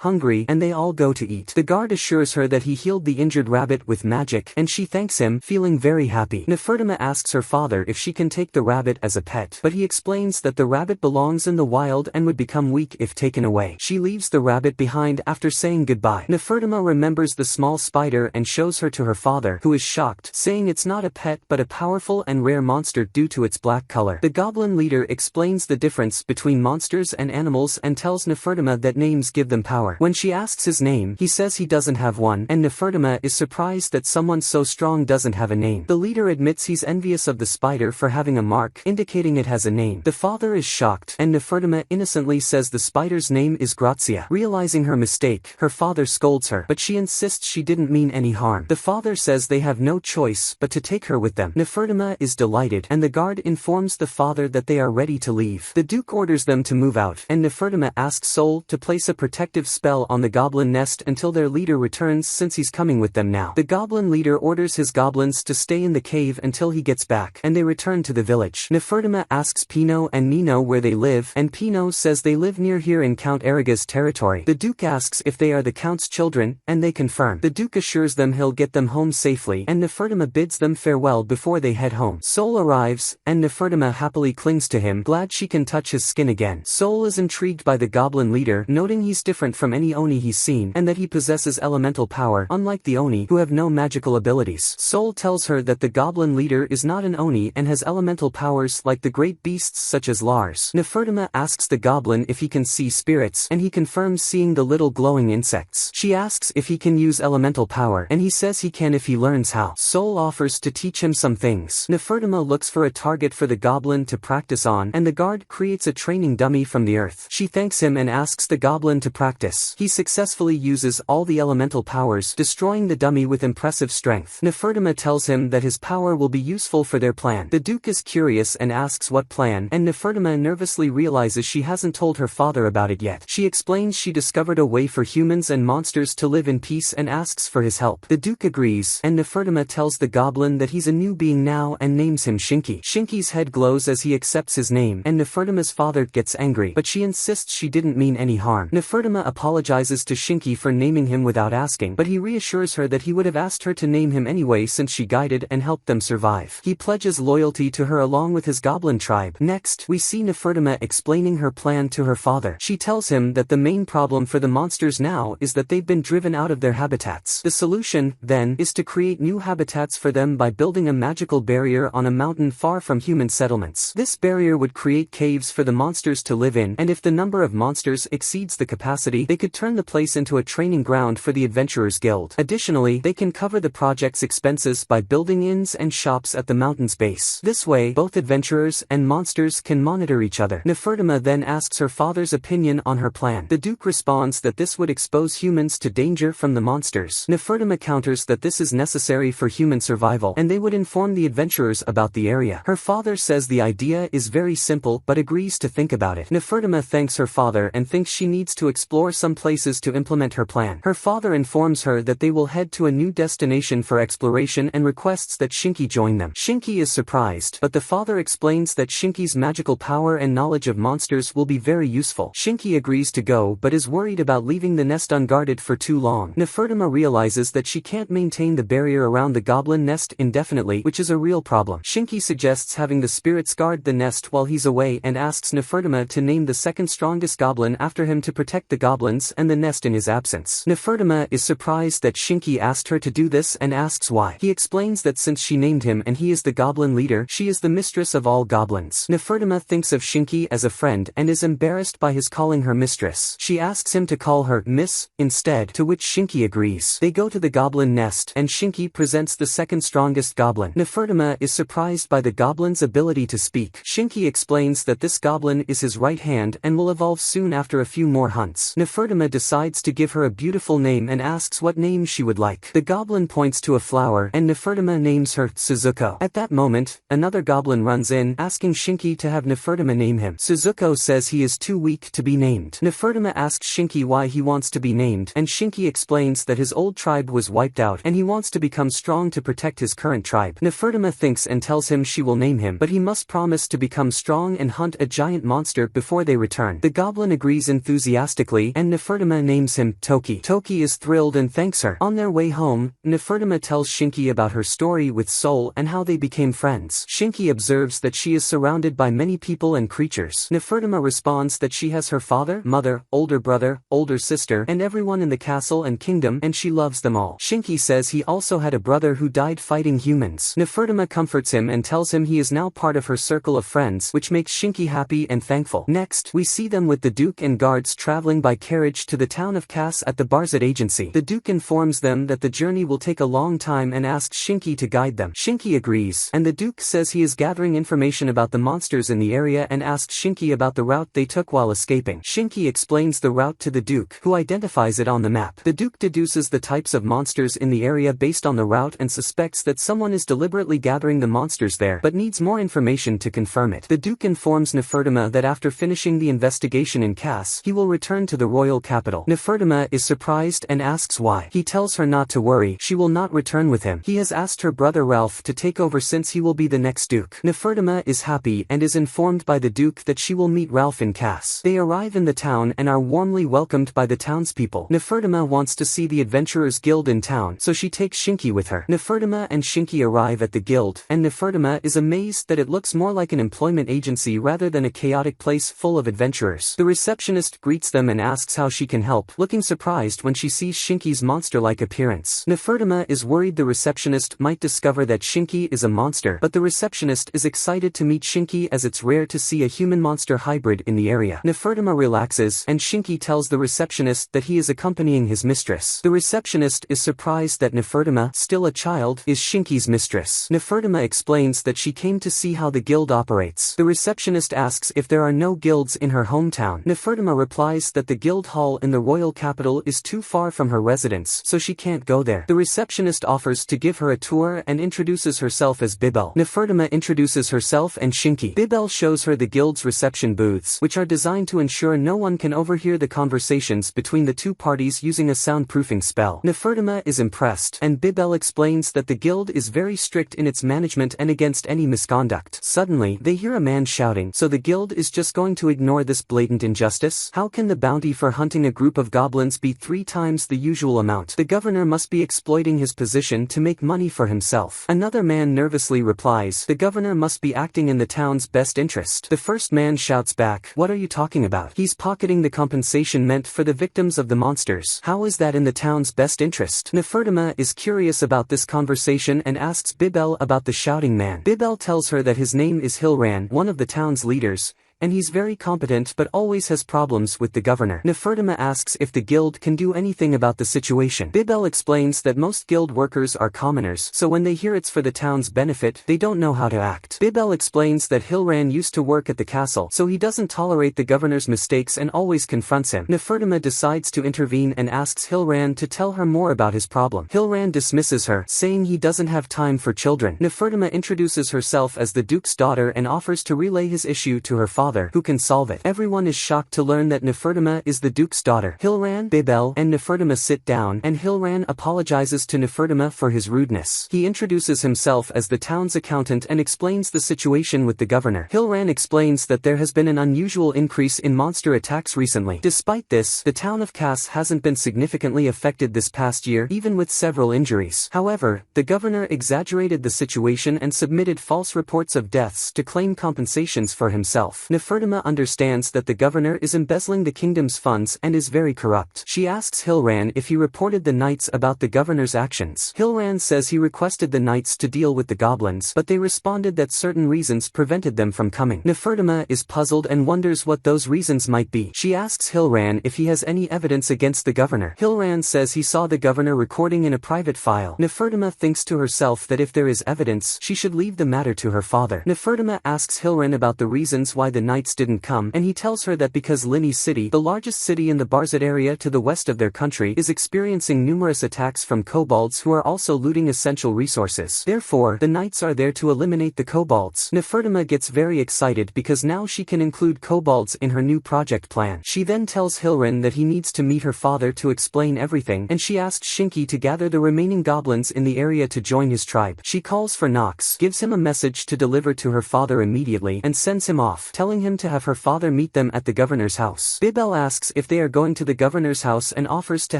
hungry, and they all go to eat. The guard assures her that he healed the injured rabbit with magic, and she thanks him, feeling very happy. Nefertuma asks her father if she can take the rabbit as a pet, but he explains that the rabbit belongs in the wild and would become weak if taken away. She leaves the rabbit behind after saying goodbye. Nefertuma remembers the small spider and shows her to her father, who is shocked, saying it's not a pet but a powerful and rare monster due to its black color. The goblin leader explains the difference between monsters and animals and tells Nefertuma that names give them power. When she asks his name, he says he doesn't have one, and Nefertuma is surprised that someone so strong doesn't have a name. The leader admits he's envious of the spider for having a mark, indicating it has a name. The father is shocked, and Nefertuma innocently says the spider's name is Grazia. Realizing her mistake, her father scolds her, but she insists she didn't mean any harm. The father says they have no choice but to take her with them. Nefertuma is delighted, and the guard informs the father that they are ready to leave. The Duke orders them to move out, and Nefertuma asks Sol to place a protective spell on the goblin nest until their leader returns since he's coming with them now. The goblin leader orders his goblins to stay in the cave until he gets back, and they return to the village. Nefertuma asks Pino and Nino where they live, and Pino says they live near here in Count Eriga's territory. The Duke asks if they are the Count's children, and they confirm. The Duke assures them he'll get them home safely, and Nefertuma bids them farewell before they head home. Sol arrives, and Nefertuma happily clings to him, glad she can touch his skin again. Sol is intrigued by the goblin leader, noting he's different from any Oni he's seen, and that he possesses elemental power, unlike the Oni, who have no magical abilities. Sol tells her that the goblin leader is not an Oni and has elemental powers like the great beasts such as Lars. Nefertuma asks the goblin if he can see spirits, and he confirms seeing the little glowing insects. She asks if he can use elemental power, and he says he can if he learns how. Sol offers to teach him some things. Nefertuma looks for a target for the goblin to practice on, and the guard creates a training dummy from the earth. She thanks him and asks the goblin to practice. He successfully uses all the elemental powers, destroying the dummy with impressive strength. Nefertuma tells him that his power will be useful for their plan. The Duke is curious and asks what plan, and Nefertuma nervously realizes she hasn't told her father about it yet. She explains she discovered a way for humans and monsters to live in peace and asks for his help. The Duke agrees, and Nefertuma tells the goblin that he's a new being now and names him Shinki. Shinki's head glows as he accepts his name, and Nefertuma's father gets angry, but she insists she didn't mean any harm. Nefertuma apologizes to Shinki for naming him without asking, but he reassures her that he would have asked her to name him anyway since she guided and helped them survive. He pledges loyalty to her along with his goblin tribe. Next, we see Nefertuma explaining her plan to her father. She tells him that the main problem for the monsters now is that they've been driven out of their habitats. The solution, then, is to create new habitats for them by building a magical barrier on a mountain far from human settlements. This barrier would create caves for the monsters to live in, and if the number of monsters exceeds the capacity, they could turn the place into a training ground for the Adventurers Guild. Additionally, they can cover the project's expenses by building inns and shops at the mountain's base. This way, both adventurers and monsters can monitor each other. Nefertuma then asks her father's opinion on her plan. The Duke responds that this would expose humans to danger from the monsters. Nefertuma counters that this is necessary for human survival, and they would inform the adventurers about the area. Her father says the idea is very simple but agrees to think about it. Nefertuma thanks her father and thinks she needs to explore some places to implement her plan. Her father informs her that they will head to a new destination for exploration and requests that Shinki join them. Shinki is surprised, but the father explains that Shinki's magical power and knowledge of monsters will be very useful. Shinki agrees to go but is worried about leaving the nest unguarded for too long. Nefertuma realizes that she can't maintain the barrier around the goblin nest indefinitely, which is a real problem. Shinki suggests having the spirits guard the nest while he's away and asks Nefertuma to name the second strongest goblin after him to protect the goblins and the nest in his absence. Nefertuma Nefertuma is surprised that Shinki asked her to do this and asks why. He explains that since she named him and he is the goblin leader, she is the mistress of all goblins. Nefertuma thinks of Shinki as a friend and is embarrassed by his calling her mistress. She asks him to call her Miss instead, to which Shinki agrees. They go to the goblin nest and Shinki presents the second strongest goblin. Nefertuma is surprised by the goblin's ability to speak. Shinki explains that this goblin is his right hand and will evolve soon after a few more hunts. Nefertuma decides to give her a beautiful name and asks what name she would like. The goblin points to a flower and Nefertuma names her Suzuko. At that moment, another goblin runs in asking Shinki to have Nefertuma name him. Suzuko says he is too weak to be named. Nefertuma asks Shinki why he wants to be named and Shinki explains that his old tribe was wiped out and he wants to become strong to protect his current tribe. Nefertuma thinks and tells him she will name him, but he must promise to become strong and hunt a giant monster before they return. The goblin agrees enthusiastically and Nefertuma names him Toki. Toki is thrilled and thanks her. On their way home, Nefertuma tells Shinki about her story with Soul and how they became friends. Shinki observes that she is surrounded by many people and creatures. Nefertuma responds that she has her father, mother, older brother, older sister, and everyone in the castle and kingdom and she loves them all. Shinki says he also had a brother who died fighting humans. Nefertuma comforts him and tells him he is now part of her circle of friends, which makes Shinki happy and thankful. Next, we see them with the Duke and guards traveling by carriage to the town of Cass at the Barzat agency. The Duke informs them that the journey will take a long time and asks Shinki to guide them. Shinki agrees, and the Duke says he is gathering information about the monsters in the area and asks Shinki about the route they took while escaping. Shinki explains the route to the Duke, who identifies it on the map. The Duke deduces the types of monsters in the area based on the route and suspects that someone is deliberately gathering the monsters there, but needs more information to confirm it. The Duke informs Nefertuma that after finishing the investigation in Cass, he will return to the royal capital. Nefertuma is surprised and asks why. He tells her not to worry, she will not return with him. He has asked her brother Ralph to take over since he will be the next Duke. Nefertuma is happy and is informed by the Duke that she will meet Ralph in Cass. They arrive in the town and are warmly welcomed by the townspeople. Nefertuma wants to see the Adventurers Guild in town, so she takes Shinki with her. Nefertuma and Shinki arrive at the guild, and Nefertuma is amazed that it looks more like an employment agency rather than a chaotic place full of adventurers. The receptionist greets them and asks how she can help, looking surprised when she sees Shinki's monster-like appearance. Nefertuma is worried the receptionist might discover that Shinki is a monster, but the receptionist is excited to meet Shinki as it's rare to see a human-monster hybrid in the area. Nefertuma relaxes, and Shinki tells the receptionist that he is accompanying his mistress. The receptionist is surprised that Nefertuma, still a child, is Shinki's mistress. Nefertuma explains that she came to see how the guild operates. The receptionist asks if there are no guilds in her hometown. Nefertuma replies that the guild hall in the royal capital is too far from her residence, so she can't go there. The receptionist offers to give her a tour and introduces herself as Bibel. Nefertuma introduces herself and Shinki. Bibel shows her the guild's reception booths, which are designed to ensure no one can overhear the conversations between the two parties using a soundproofing spell. Nefertuma is impressed, and Bibel explains that the guild is very strict in its management and against any misconduct. Suddenly, they hear a man shouting, so the guild is just going to ignore this blatant injustice? How can the bounty for hunting a group of goblins be 3 times the usual amount? The governor must be exploiting his position to make money for himself. Another man nervously replies, the governor must be acting in the town's best interest. The first man shouts back, what are you talking about? He's pocketing the compensation meant for the victims of the monsters. How is that in the town's best interest? Nefertuma is curious about this conversation and asks Bibel about the shouting man. Bibel tells her that his name is Hilran, one of the town's leaders, and he's very competent but always has problems with the governor. Nefertuma asks if the guild can do anything about the situation. Bibel explains that most guild workers are commoners, so when they hear it's for the town's benefit, they don't know how to act. Bibel explains that Hilran used to work at the castle, so he doesn't tolerate the governor's mistakes and always confronts him. Nefertuma decides to intervene and asks Hilran to tell her more about his problem. Hilran dismisses her, saying he doesn't have time for children. Nefertuma introduces herself as the Duke's daughter and offers to relay his issue to her father, who can solve it. Everyone is shocked to learn that Nefertuma is the Duke's daughter. Hilran, Bibel, and Nefertuma sit down, and Hilran apologizes to Nefertuma for his rudeness. He introduces himself as the town's accountant and explains the situation with the governor. Hilran explains that there has been an unusual increase in monster attacks recently. Despite this, the town of Cass hasn't been significantly affected this past year, even with several injuries. However, the governor exaggerated the situation and submitted false reports of deaths to claim compensations for himself. Nefertima understands that the governor is embezzling the kingdom's funds and is very corrupt. She asks Hilran if he reported the knights about the governor's actions. Hilran says he requested the knights to deal with the goblins, but they responded that certain reasons prevented them from coming. Nefertima is puzzled and wonders what those reasons might be. She asks Hilran if he has any evidence against the governor. Hilran says he saw the governor recording in a private file. Nefertima thinks to herself that if there is evidence, she should leave the matter to her father. Nefertima asks Hilran about the reasons why the knights didn't come, and he tells her that because Lini City, the largest city in the Barzad area to the west of their country, is experiencing numerous attacks from kobolds who are also looting essential resources. Therefore, the knights are there to eliminate the kobolds. Nefertima gets very excited because now she can include kobolds in her new project plan. She then tells Hilran that he needs to meet her father to explain everything, and she asks Shinki to gather the remaining goblins in the area to join his tribe. She calls for Nox, gives him a message to deliver to her father immediately, and sends him off, telling him to have her father meet them at the governor's house. Bibel asks if they are going to the governor's house and offers to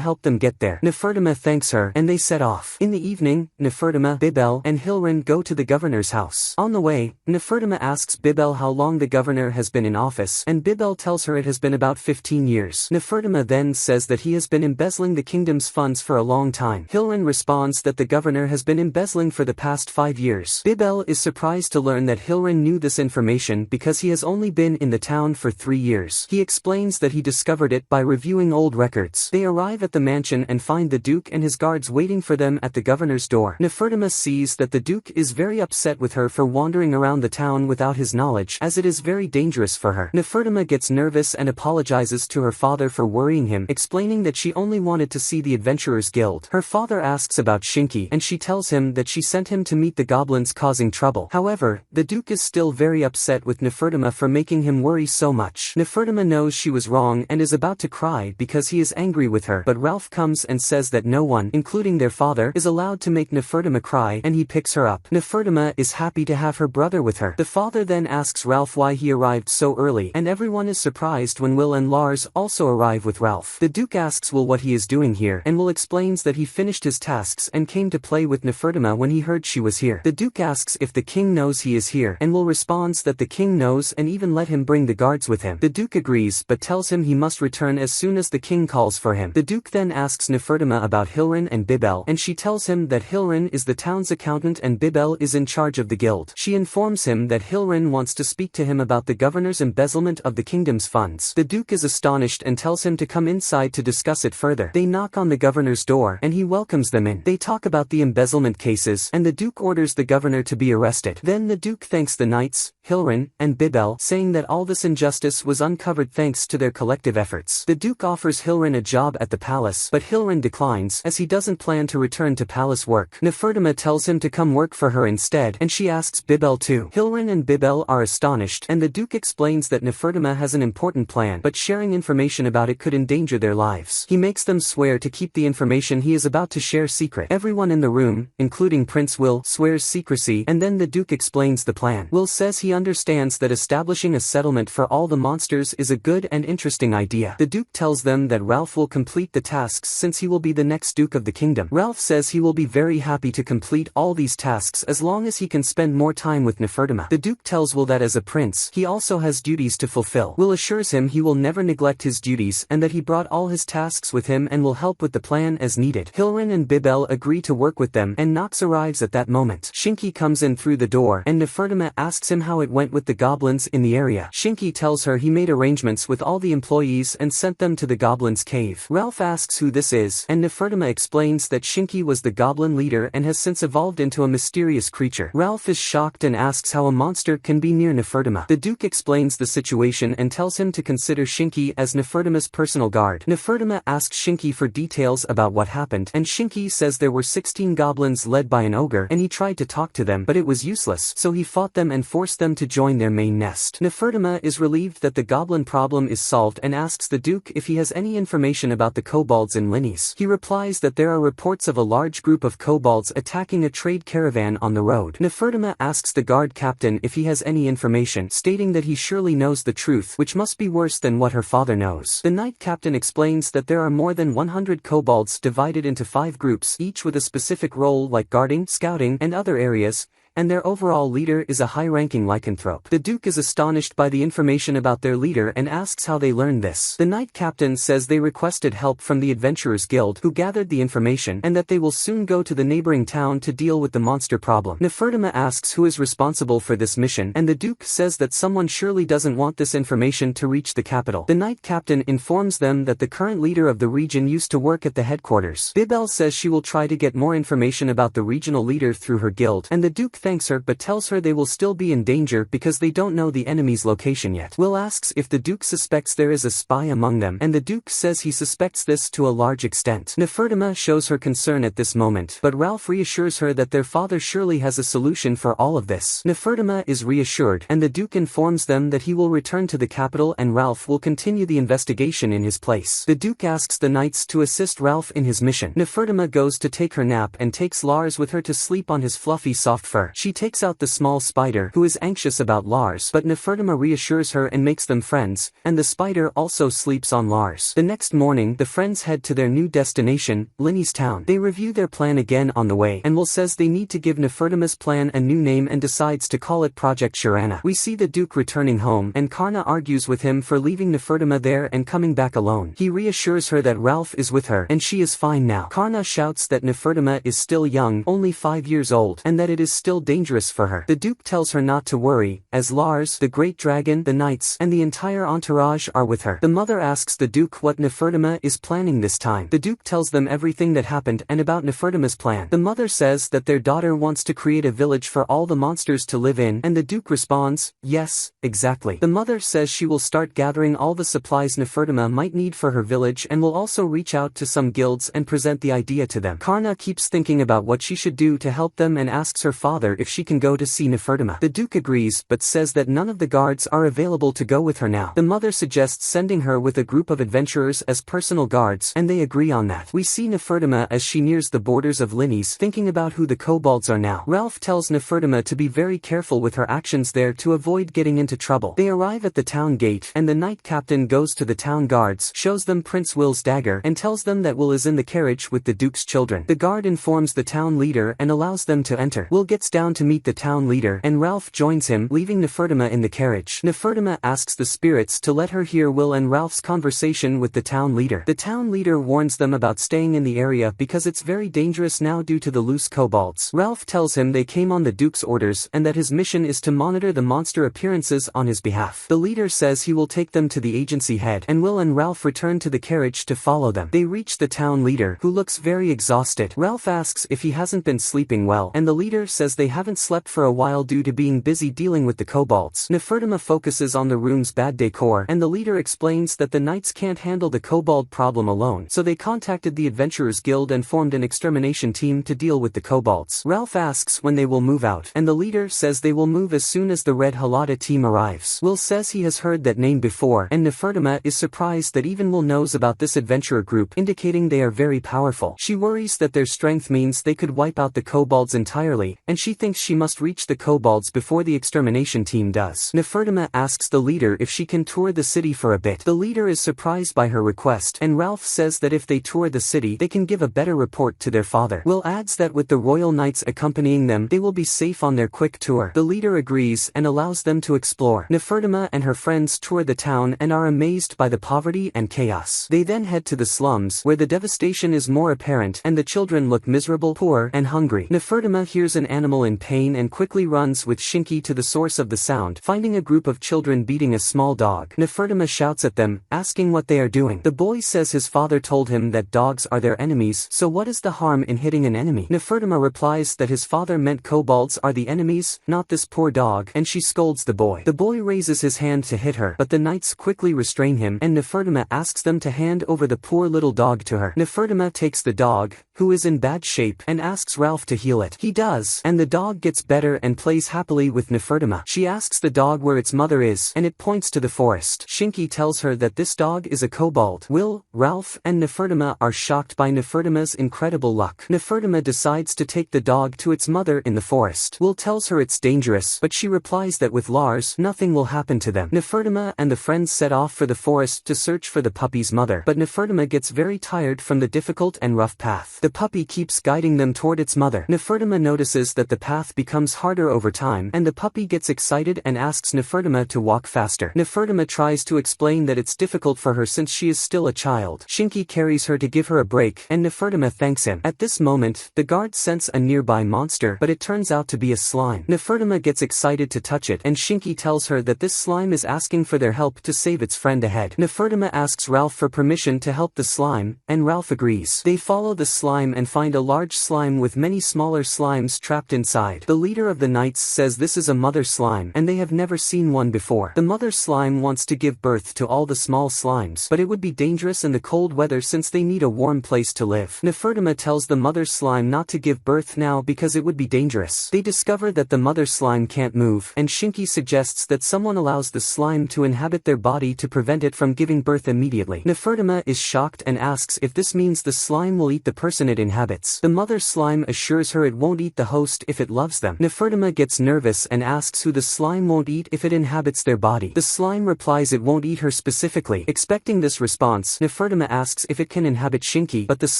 help them get there. Nefertima thanks her, and they set off. In the evening, Nefertima, Bibel, and Hilran go to the governor's house. On the way, Nefertima asks Bibel how long the governor has been in office, and Bibel tells her it has been about 15 years. Nefertima then says that he has been embezzling the kingdom's funds for a long time. Hilran responds that the governor has been embezzling for the past 5 years. Bibel is surprised to learn that Hilran knew this information because he has only been in the town for 3 years. He explains that he discovered it by reviewing old records. They arrive at the mansion and find the Duke and his guards waiting for them at the governor's door. Nefertima sees that the Duke is very upset with her for wandering around the town without his knowledge, as it is very dangerous for her. Nefertima gets nervous and apologizes to her father for worrying him, explaining that she only wanted to see the Adventurers Guild. Her father asks about Shinki, and she tells him that she sent him to meet the goblins causing trouble. However, the Duke is still very upset with Nefertima for making him worry so much. Nefertima knows she was wrong and is about to cry because he is angry with her, but Ralph comes and says that no one, including their father, is allowed to make Nefertima cry, and he picks her up. Nefertima is happy to have her brother with her. The father then asks Ralph why he arrived so early, and everyone is surprised when Will and Lars also arrive with Ralph. The Duke asks Will what he is doing here, and Will explains that he finished his tasks and came to play with Nefertima when he heard she was here. The Duke asks if the king knows he is here, and Will responds that the king knows and even let him bring the guards with him. The Duke agrees but tells him he must return as soon as the king calls for him. The Duke then asks Nefertima about Hilran and Bibel, and she tells him that Hilran is the town's accountant and Bibel is in charge of the guild. She informs him that Hilran wants to speak to him about the governor's embezzlement of the kingdom's funds. The Duke is astonished and tells him to come inside to discuss it further. They knock on the governor's door, and he welcomes them in. They talk about the embezzlement cases, and the Duke orders the governor to be arrested. Then the Duke thanks the knights, Hilran, and Bibel, saying that all this injustice was uncovered thanks to their collective efforts. The Duke offers Hilran a job at the palace, but Hilran declines, as he doesn't plan to return to palace work. Nefertima tells him to come work for her instead, and she asks Bibel too. Hilran and Bibel are astonished, and the Duke explains that Nefertima has an important plan, but sharing information about it could endanger their lives. He makes them swear to keep the information he is about to share secret. Everyone in the room, including Prince Will, swears secrecy, and then the Duke explains the plan. Will says he understands that establishing a settlement for all the monsters is a good and interesting idea. The Duke tells them that Ralph will complete the tasks since he will be the next Duke of the kingdom. Ralph says he will be very happy to complete all these tasks as long as he can spend more time with Nefertima. The Duke tells Will that as a prince, he also has duties to fulfill. Will assures him he will never neglect his duties and that he brought all his tasks with him and will help with the plan as needed. Hilran and Bibel agree to work with them, and Nox arrives at that moment. Shinki comes in through the door, and Nefertima asks him how it went with the goblins in the area. Shinki tells her he made arrangements with all the employees and sent them to the goblins' cave. Ralph asks who this is, and Nefertima explains that Shinki was the goblin leader and has since evolved into a mysterious creature. Ralph is shocked and asks how a monster can be near Nefertima. The Duke explains the situation and tells him to consider Shinki as Nefertima's personal guard. Nefertima asks Shinki for details about what happened, and Shinki says there were 16 goblins led by an ogre, and he tried to talk to them but it was useless, so he fought them and forced them to join their main nest. Nefertima is relieved that the goblin problem is solved and asks the Duke if he has any information about the kobolds in Linis. He replies that there are reports of a large group of kobolds attacking a trade caravan on the road. Nefertima asks the guard captain if he has any information, stating that he surely knows the truth, which must be worse than what her father knows. The knight captain explains that there are more than 100 kobolds divided into 5 groups, each with a specific role like guarding, scouting, and other areas, and their overall leader is a high-ranking lycanthrope. The Duke is astonished by the information about their leader and asks how they learned this. The Knight Captain says they requested help from the Adventurers Guild who gathered the information and that they will soon go to the neighboring town to deal with the monster problem. Nefertima asks who is responsible for this mission, and the Duke says that someone surely doesn't want this information to reach the capital. The Knight Captain informs them that the current leader of the region used to work at the headquarters. Bibel says she will try to get more information about the regional leader through her guild, and the Duke thanks her but tells her they will still be in danger because they don't know the enemy's location yet. Will asks if the Duke suspects there is a spy among them, and the Duke says he suspects this to a large extent. Nefertima shows her concern at this moment, but Ralph reassures her that their father surely has a solution for all of this. Nefertima is reassured, and the Duke informs them that he will return to the capital and Ralph will continue the investigation in his place. The Duke asks the knights to assist Ralph in his mission. Nefertima goes to take her nap and takes Lars with her to sleep on his fluffy soft fur. She takes out the small spider, who is anxious about Lars, but Nefertima reassures her and makes them friends, and the spider also sleeps on Lars. The next morning, the friends head to their new destination, Linny's town. They review their plan again on the way, and Will says they need to give Nefertima's plan a new name and decides to call it Project Sharana. We see the Duke returning home, and Karna argues with him for leaving Nefertima there and coming back alone. He reassures her that Ralph is with her, and she is fine now. Karna shouts that Nefertima is still young, only 5 years old, and that it is still dangerous for her. The Duke tells her not to worry, as Lars, the Great Dragon, the Knights, and the entire entourage are with her. The mother asks the Duke what Nefertima is planning this time. The Duke tells them everything that happened and about Nefertima's plan. The mother says that their daughter wants to create a village for all the monsters to live in, and the Duke responds, yes, exactly. The mother says she will start gathering all the supplies Nefertima might need for her village and will also reach out to some guilds and present the idea to them. Karna keeps thinking about what she should do to help them and asks her father if she can go to see Nefertima. The Duke agrees but says that none of the guards are available to go with her now. The mother suggests sending her with a group of adventurers as personal guards, and they agree on that. We see Nefertima as she nears the borders of Linny's, thinking about who the kobolds are now. Ralph tells Nefertima to be very careful with her actions there to avoid getting into trouble. They arrive at the town gate, and the Knight Captain goes to the town guards, shows them Prince Will's dagger, and tells them that Will is in the carriage with the Duke's children. The guard informs the town leader and allows them to enter. Will gets down to meet the town leader, and Ralph joins him, leaving Nefertima in the carriage. Nefertima asks the spirits to let her hear Will and Ralph's conversation with the town leader. The town leader warns them about staying in the area because it's very dangerous now due to the loose kobolds. Ralph tells him they came on the Duke's orders and that his mission is to monitor the monster appearances on his behalf. The leader says he will take them to the agency head, and Will and Ralph return to the carriage to follow them. They reach the town leader, who looks very exhausted. Ralph asks if he hasn't been sleeping well, and the leader says they haven't slept for a while due to being busy dealing with the kobolds. Nefertima focuses on the room's bad decor, and the leader explains that the knights can't handle the kobold problem alone, so they contacted the Adventurers Guild and formed an extermination team to deal with the kobolds. Ralph asks when they will move out, and the leader says they will move as soon as the Red Halata team arrives. Will says he has heard that name before, and Nefertima is surprised that even Will knows about this adventurer group, indicating they are very powerful. She worries that their strength means they could wipe out the kobolds entirely, and she thinks she must reach the kobolds before the extermination team does. Nefertima asks the leader if she can tour the city for a bit. The leader is surprised by her request, and Ralph says that if they tour the city they can give a better report to their father. Will adds that with the royal knights accompanying them they will be safe on their quick tour. The leader agrees and allows them to explore. Nefertima and her friends tour the town and are amazed by the poverty and chaos. They then head to the slums, where the devastation is more apparent and the children look miserable, poor, and hungry. Nefertima hears an animal in pain and quickly runs with Shinki to the source of the sound, finding a group of children beating a small dog. Nefertima shouts at them, asking what they are doing. The boy says his father told him that dogs are their enemies, so what is the harm in hitting an enemy? Nefertima replies that his father meant kobolds are the enemies, not this poor dog, and she scolds the boy. The boy raises his hand to hit her, but the knights quickly restrain him, and Nefertima asks them to hand over the poor little dog to her. Nefertima takes the dog, who is in bad shape, and asks Ralph to heal it. He does, and the dog gets better and plays happily with Nefertima. She asks the dog where its mother is, and it points to the forest. Shinki tells her that this dog is a kobold. Will, Ralph, and Nefertima are shocked by Nefertima's incredible luck. Nefertima decides to take the dog to its mother in the forest. Will tells her it's dangerous, but she replies that with Lars, nothing will happen to them. Nefertima and the friends set off for the forest to search for the puppy's mother, but Nefertima gets very tired from the difficult and rough path. The puppy keeps guiding them toward its mother. Nefertima notices that the path becomes harder over time, and the puppy gets excited and asks Nefertima to walk faster. Nefertima tries to explain that it's difficult for her since she is still a child. Shinki carries her to give her a break, and Nefertima thanks him. At this moment, the guards sense a nearby monster, but it turns out to be a slime. Nefertima gets excited to touch it, and Shinki tells her that this slime is asking for their help to save its friend ahead. Nefertima asks Ralph for permission to help the slime, and Ralph agrees. They follow the slime and find a large slime with many smaller slimes trapped inside. The leader of the knights says this is a mother slime, and they have never seen one before. The mother slime wants to give birth to all the small slimes, but it would be dangerous in the cold weather since they need a warm place to live. Nefertima tells the mother slime not to give birth now because it would be dangerous. They discover that the mother slime can't move, and Shinki suggests that someone allows the slime to inhabit their body to prevent it from giving birth immediately. Nefertima is shocked and asks if this means the slime will eat the person it inhabits. The mother slime assures her it won't eat the host if it loves them. Nefertima gets nervous and asks who the slime won't eat if it inhabits their body. The slime replies it won't eat her specifically. Expecting this response, Nefertima asks if it can inhabit Shinki, but the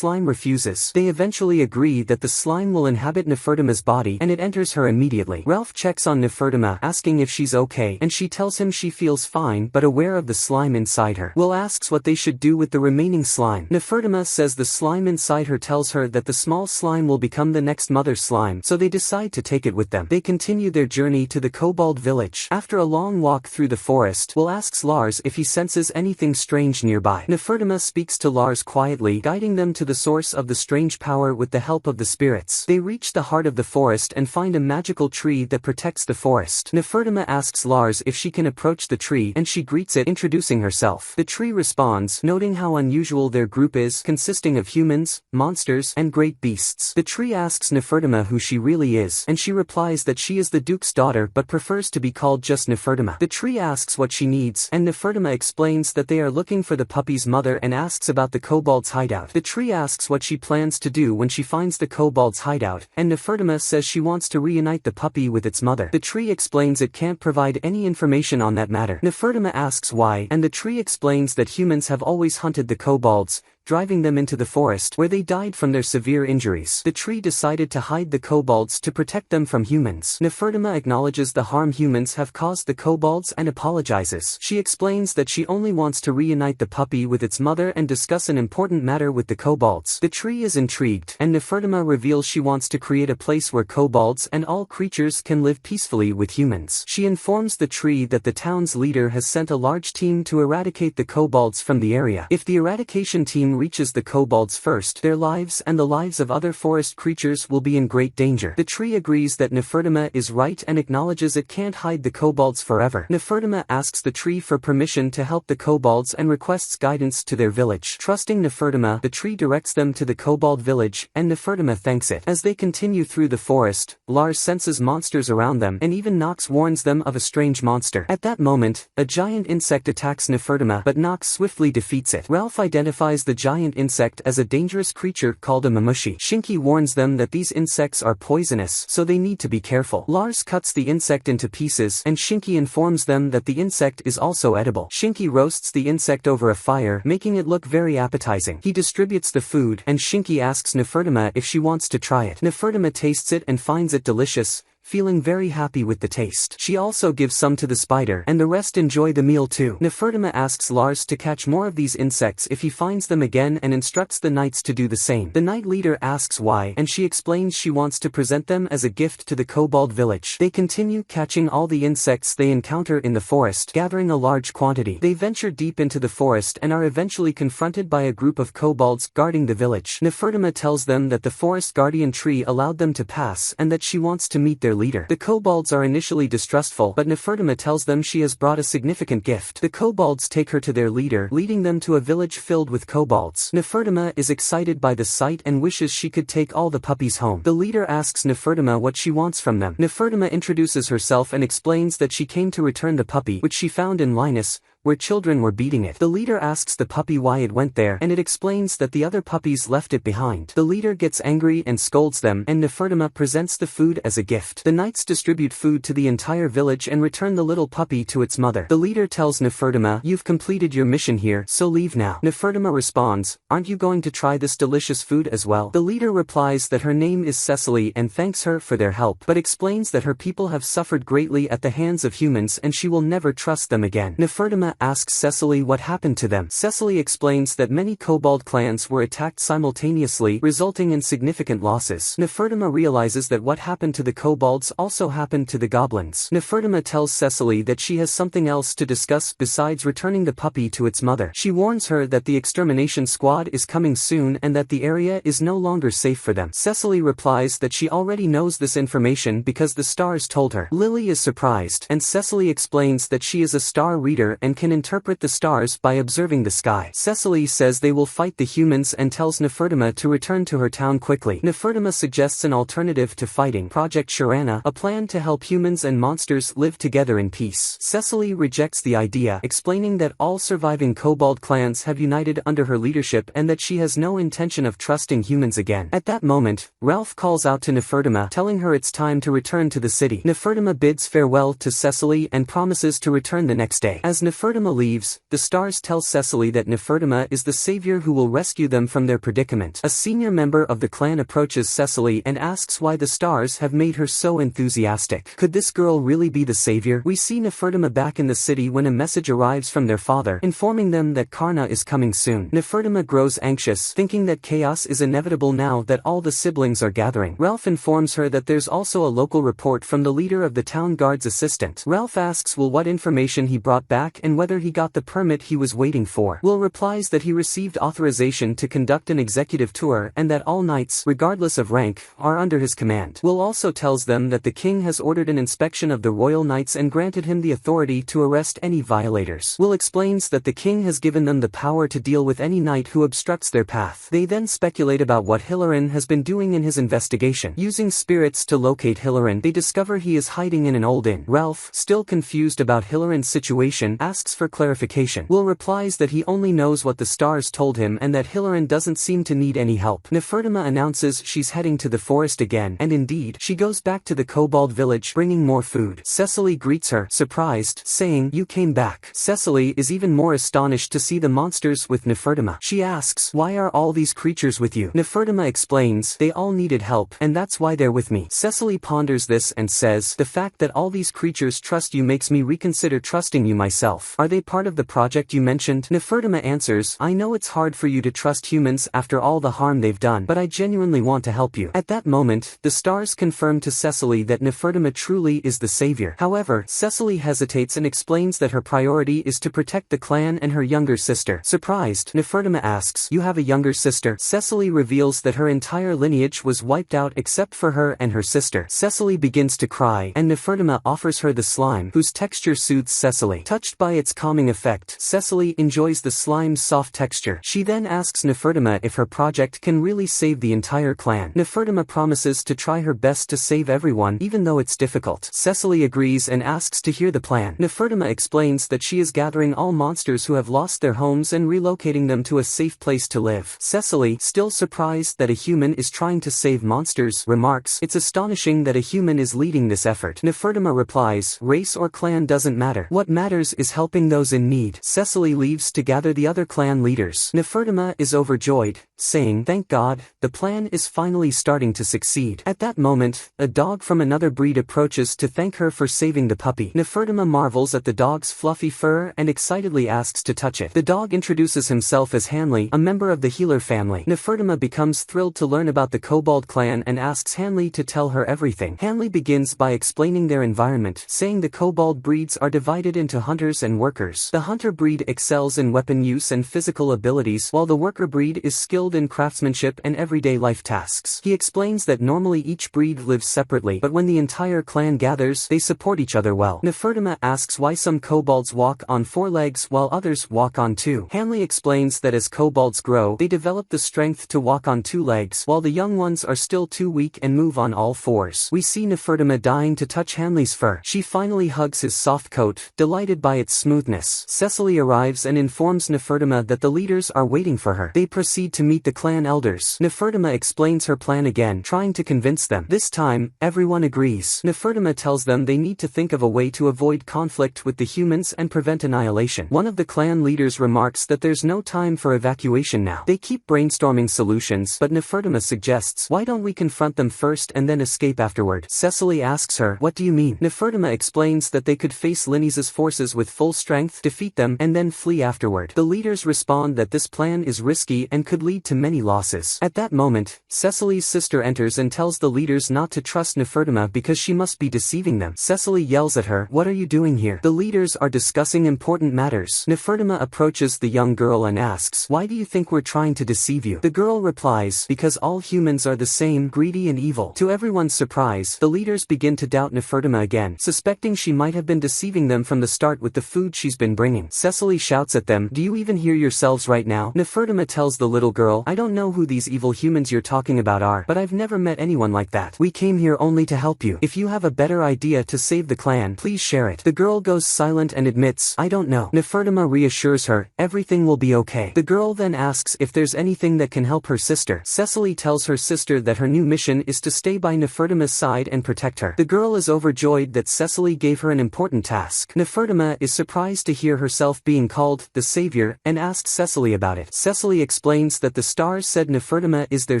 slime refuses. They eventually agree that the slime will inhabit Nefertima's body, and it enters her immediately. Ralph checks on Nefertima, asking if she's okay, and she tells him she feels fine but aware of the slime inside her. Will asks what they should do with the remaining slime. Nefertima says the slime inside her tells her that the small slime will become the next mother slime, so they decide to take it with them. They continue their journey to the kobold village. After a long walk through the forest, Will asks Lars if he senses anything strange nearby. Nefertima speaks to Lars quietly, guiding them to the source of the strange power with the help of the spirits. They reach the heart of the forest and find a magical tree that protects the forest. Nefertima asks Lars if she can approach the tree, and she greets it, introducing herself. The tree responds, noting how unusual their group is, consisting of humans, monsters, and great beasts. The tree asks Nefertima who she really is, and she replies that she is the Duke's daughter but prefers to be called just Nefertima. The tree asks what she needs, and Nefertima explains that they are looking for the puppy's mother and asks about the kobold's hideout. The tree asks what she plans to do when she finds the kobold's hideout, and Nefertima says she wants to reunite the puppy with its mother. The tree explains it can't provide any information on that matter. Nefertima asks why, and the tree explains that humans have always hunted the kobolds, driving them into the forest where they died from their severe injuries. The tree decided to hide the kobolds to protect them from humans. Nefertima acknowledges the harm humans have caused the kobolds and apologizes. She explains that she only wants to reunite the puppy with its mother and discuss an important matter with the kobolds. The tree is intrigued, and Nefertima reveals she wants to create a place where kobolds and all creatures can live peacefully with humans. She informs the tree that the town's leader has sent a large team to eradicate the kobolds from the area. If the eradication team reaches the kobolds first, their lives and the lives of other forest creatures will be in great danger. The tree agrees that Nefertima is right and acknowledges it can't hide the kobolds forever. Nefertima asks the tree for permission to help the kobolds and requests guidance to their village. Trusting Nefertima, the tree directs them to the kobold village, and Nefertima thanks it. As they continue through the forest, Lars senses monsters around them, and even Nox warns them of a strange monster. At that moment, a giant insect attacks Nefertima, but Nox swiftly defeats it. Ralph identifies the giant insect as a dangerous creature called a mamushi. Shinki warns them that these insects are poisonous, so they need to be careful. Lars cuts the insect into pieces, and Shinki informs them that the insect is also edible. Shinki roasts the insect over a fire, making it look very appetizing. He distributes the food, and Shinki asks Nefertima if she wants to try it. Nefertima tastes it and finds it delicious, feeling very happy with the taste. She also gives some to the spider, and the rest enjoy the meal too. Nefertima asks Lars to catch more of these insects if he finds them again and instructs the knights to do the same. The knight leader asks why, and she explains she wants to present them as a gift to the kobold village. They continue catching all the insects they encounter in the forest, gathering a large quantity. They venture deep into the forest and are eventually confronted by a group of kobolds guarding the village. Nefertima tells them that the forest guardian tree allowed them to pass and that she wants to meet their leader. The kobolds are initially distrustful, but Nefertima tells them she has brought a significant gift. The kobolds take her to their leader, leading them to a village filled with kobolds. Nefertima is excited by the sight and wishes she could take all the puppies home. The leader asks Nefertima what she wants from them. Nefertima introduces herself and explains that she came to return the puppy, which she found in Linus, where children were beating it. The leader asks the puppy why it went there, and it explains that the other puppies left it behind. The leader gets angry and scolds them, and Nefertima presents the food as a gift. The knights distribute food to the entire village and return the little puppy to its mother. The leader tells Nefertima, "You've completed your mission here, so leave now." Nefertima responds, "Aren't you going to try this delicious food as well?" The leader replies that her name is Cecily and thanks her for their help, but explains that her people have suffered greatly at the hands of humans and she will never trust them again. Nefertima asks Cecily what happened to them. Cecily explains that many kobold clans were attacked simultaneously, resulting in significant losses. Nefertima realizes that what happened to the kobolds also happened to the goblins. Nefertima tells Cecily that she has something else to discuss besides returning the puppy to its mother. She warns her that the extermination squad is coming soon and that the area is no longer safe for them. Cecily replies that she already knows this information because the stars told her. Lily is surprised, and Cecily explains that she is a star reader and can interpret the stars by observing the sky. Cecily says they will fight the humans and tells Nefertima to return to her town quickly. Nefertima suggests an alternative to fighting, Project Sharana, a plan to help humans and monsters live together in peace. Cecily rejects the idea, explaining that all surviving kobold clans have united under her leadership and that she has no intention of trusting humans again. At that moment, Ralph calls out to Nefertima, telling her it's time to return to the city. Nefertima bids farewell to Cecily and promises to return the next day. As Nefertima leaves, the stars tell Cecily that Nefertima is the savior who will rescue them from their predicament. A senior member of the clan approaches Cecily and asks why the stars have made her so enthusiastic. Could this girl really be the savior? We see Nefertima back in the city when a message arrives from their father, informing them that Karna is coming soon. Nefertima grows anxious, thinking that chaos is inevitable now that all the siblings are gathering. Ralph informs her that there's also a local report from the leader of the town guard's assistant. Ralph asks Will what information he brought back and whether he got the permit he was waiting for. Will replies that he received authorization to conduct an executive tour and that all knights, regardless of rank, are under his command. Will also tells them that the king has ordered an inspection of the royal knights and granted him the authority to arrest any violators. Will explains that the king has given them the power to deal with any knight who obstructs their path. They then speculate about what Hilarion has been doing in his investigation. Using spirits to locate Hilarion, they discover he is hiding in an old inn. Ralph, still confused about Hilarion's situation, asks for clarification. Will replies that he only knows what the stars told him and that Hilarion doesn't seem to need any help. Nefertima announces she's heading to the forest again, and indeed, she goes back to the kobold village bringing more food. Cecily greets her, surprised, saying, "You came back." Cecily is even more astonished to see the monsters with Nefertima. She asks, "Why are all these creatures with you?" Nefertima explains, "They all needed help, and that's why they're with me." Cecily ponders this and says, "The fact that all these creatures trust you makes me reconsider trusting you myself. Are they part of the project you mentioned?" Nefertima answers, "I know it's hard for you to trust humans after all the harm they've done, but I genuinely want to help you." At that moment, the stars confirm to Cecily that Nefertima truly is the savior. However, Cecily hesitates and explains that her priority is to protect the clan and her younger sister. Surprised, Nefertima asks, "You have a younger sister?" Cecily reveals that her entire lineage was wiped out except for her and her sister. Cecily begins to cry, and Nefertima offers her the slime, whose texture soothes Cecily. Touched by its calming effect, Cecily enjoys the slime's soft texture. She then asks Nefertima if her project can really save the entire clan. Nefertima promises to try her best to save everyone even though it's difficult. Cecily agrees and asks to hear the plan. Nefertima explains that she is gathering all monsters who have lost their homes and relocating them to a safe place to live. Cecily, still surprised that a human is trying to save monsters, remarks, "It's astonishing that a human is leading this effort." Nefertima replies, "Race or clan doesn't matter. What matters is helping those in need." Cecily leaves to gather the other clan leaders. Nefertima is overjoyed, saying, "Thank God, the plan is finally starting to succeed." At that moment, a dog from another breed approaches to thank her for saving the puppy. Nefertima marvels at the dog's fluffy fur and excitedly asks to touch it. The dog introduces himself as Hanley, a member of the healer family. Nefertima becomes thrilled to learn about the kobold clan and asks Hanley to tell her everything. Hanley begins by explaining their environment, saying the kobold breeds are divided into hunters and workers. The hunter breed excels in weapon use and physical abilities, while the worker breed is skilled in craftsmanship and everyday life tasks. He explains that normally each breed lives separately, but when the entire clan gathers, they support each other well. Nefertima asks why some kobolds walk on 4 legs while others walk on 2. Hanley explains that as kobolds grow, they develop the strength to walk on 2 legs, while the young ones are still too weak and move on all 4s. We see Nefertima dying to touch Hanley's fur. She finally hugs his soft coat, delighted by its smoothness. Cecily arrives and informs Nefertima that the leaders are waiting for her. They proceed to meet the clan elders. Nefertima explains her plan again, trying to convince them. This time, everyone agrees. Nefertima tells them they need to think of a way to avoid conflict with the humans and prevent annihilation. One of the clan leaders remarks that there's no time for evacuation now. They keep brainstorming solutions, but Nefertima suggests, why don't we confront them first and then escape afterward? Cecily asks her, what do you mean? Nefertima explains that they could face Linnea's forces with full strength, defeat them, and then flee afterward. The leaders respond that this plan is risky and could lead to many losses. At that moment, Cecily's sister enters and tells the leaders not to trust Nefertima because she must be deceiving them. Cecily yells at her, what are you doing here? The leaders are discussing important matters. Nefertima approaches the young girl and asks, why do you think we're trying to deceive you? The girl replies, because all humans are the same, greedy and evil. To everyone's surprise, the leaders begin to doubt Nefertima again, suspecting she might have been deceiving them from the start with the food she's been bringing. Cecily shouts at them, do you even hear yourselves right now? Nefertima tells the little girl, I don't know who these evil humans you're talking about are, but I've never met anyone like that. We came here only to help you. If you have a better idea to save the clan, please share it. The girl goes silent and admits, I don't know. Nefertima reassures her, everything will be okay. The girl then asks if there's anything that can help her sister. Cecily tells her sister that her new mission is to stay by Nefertima's side and protect her. The girl is overjoyed that Cecily gave her an important task. Nefertima is surprised to hear herself being called the savior and asks Cecily about it. Cecily explains that the stars said Nefertima is their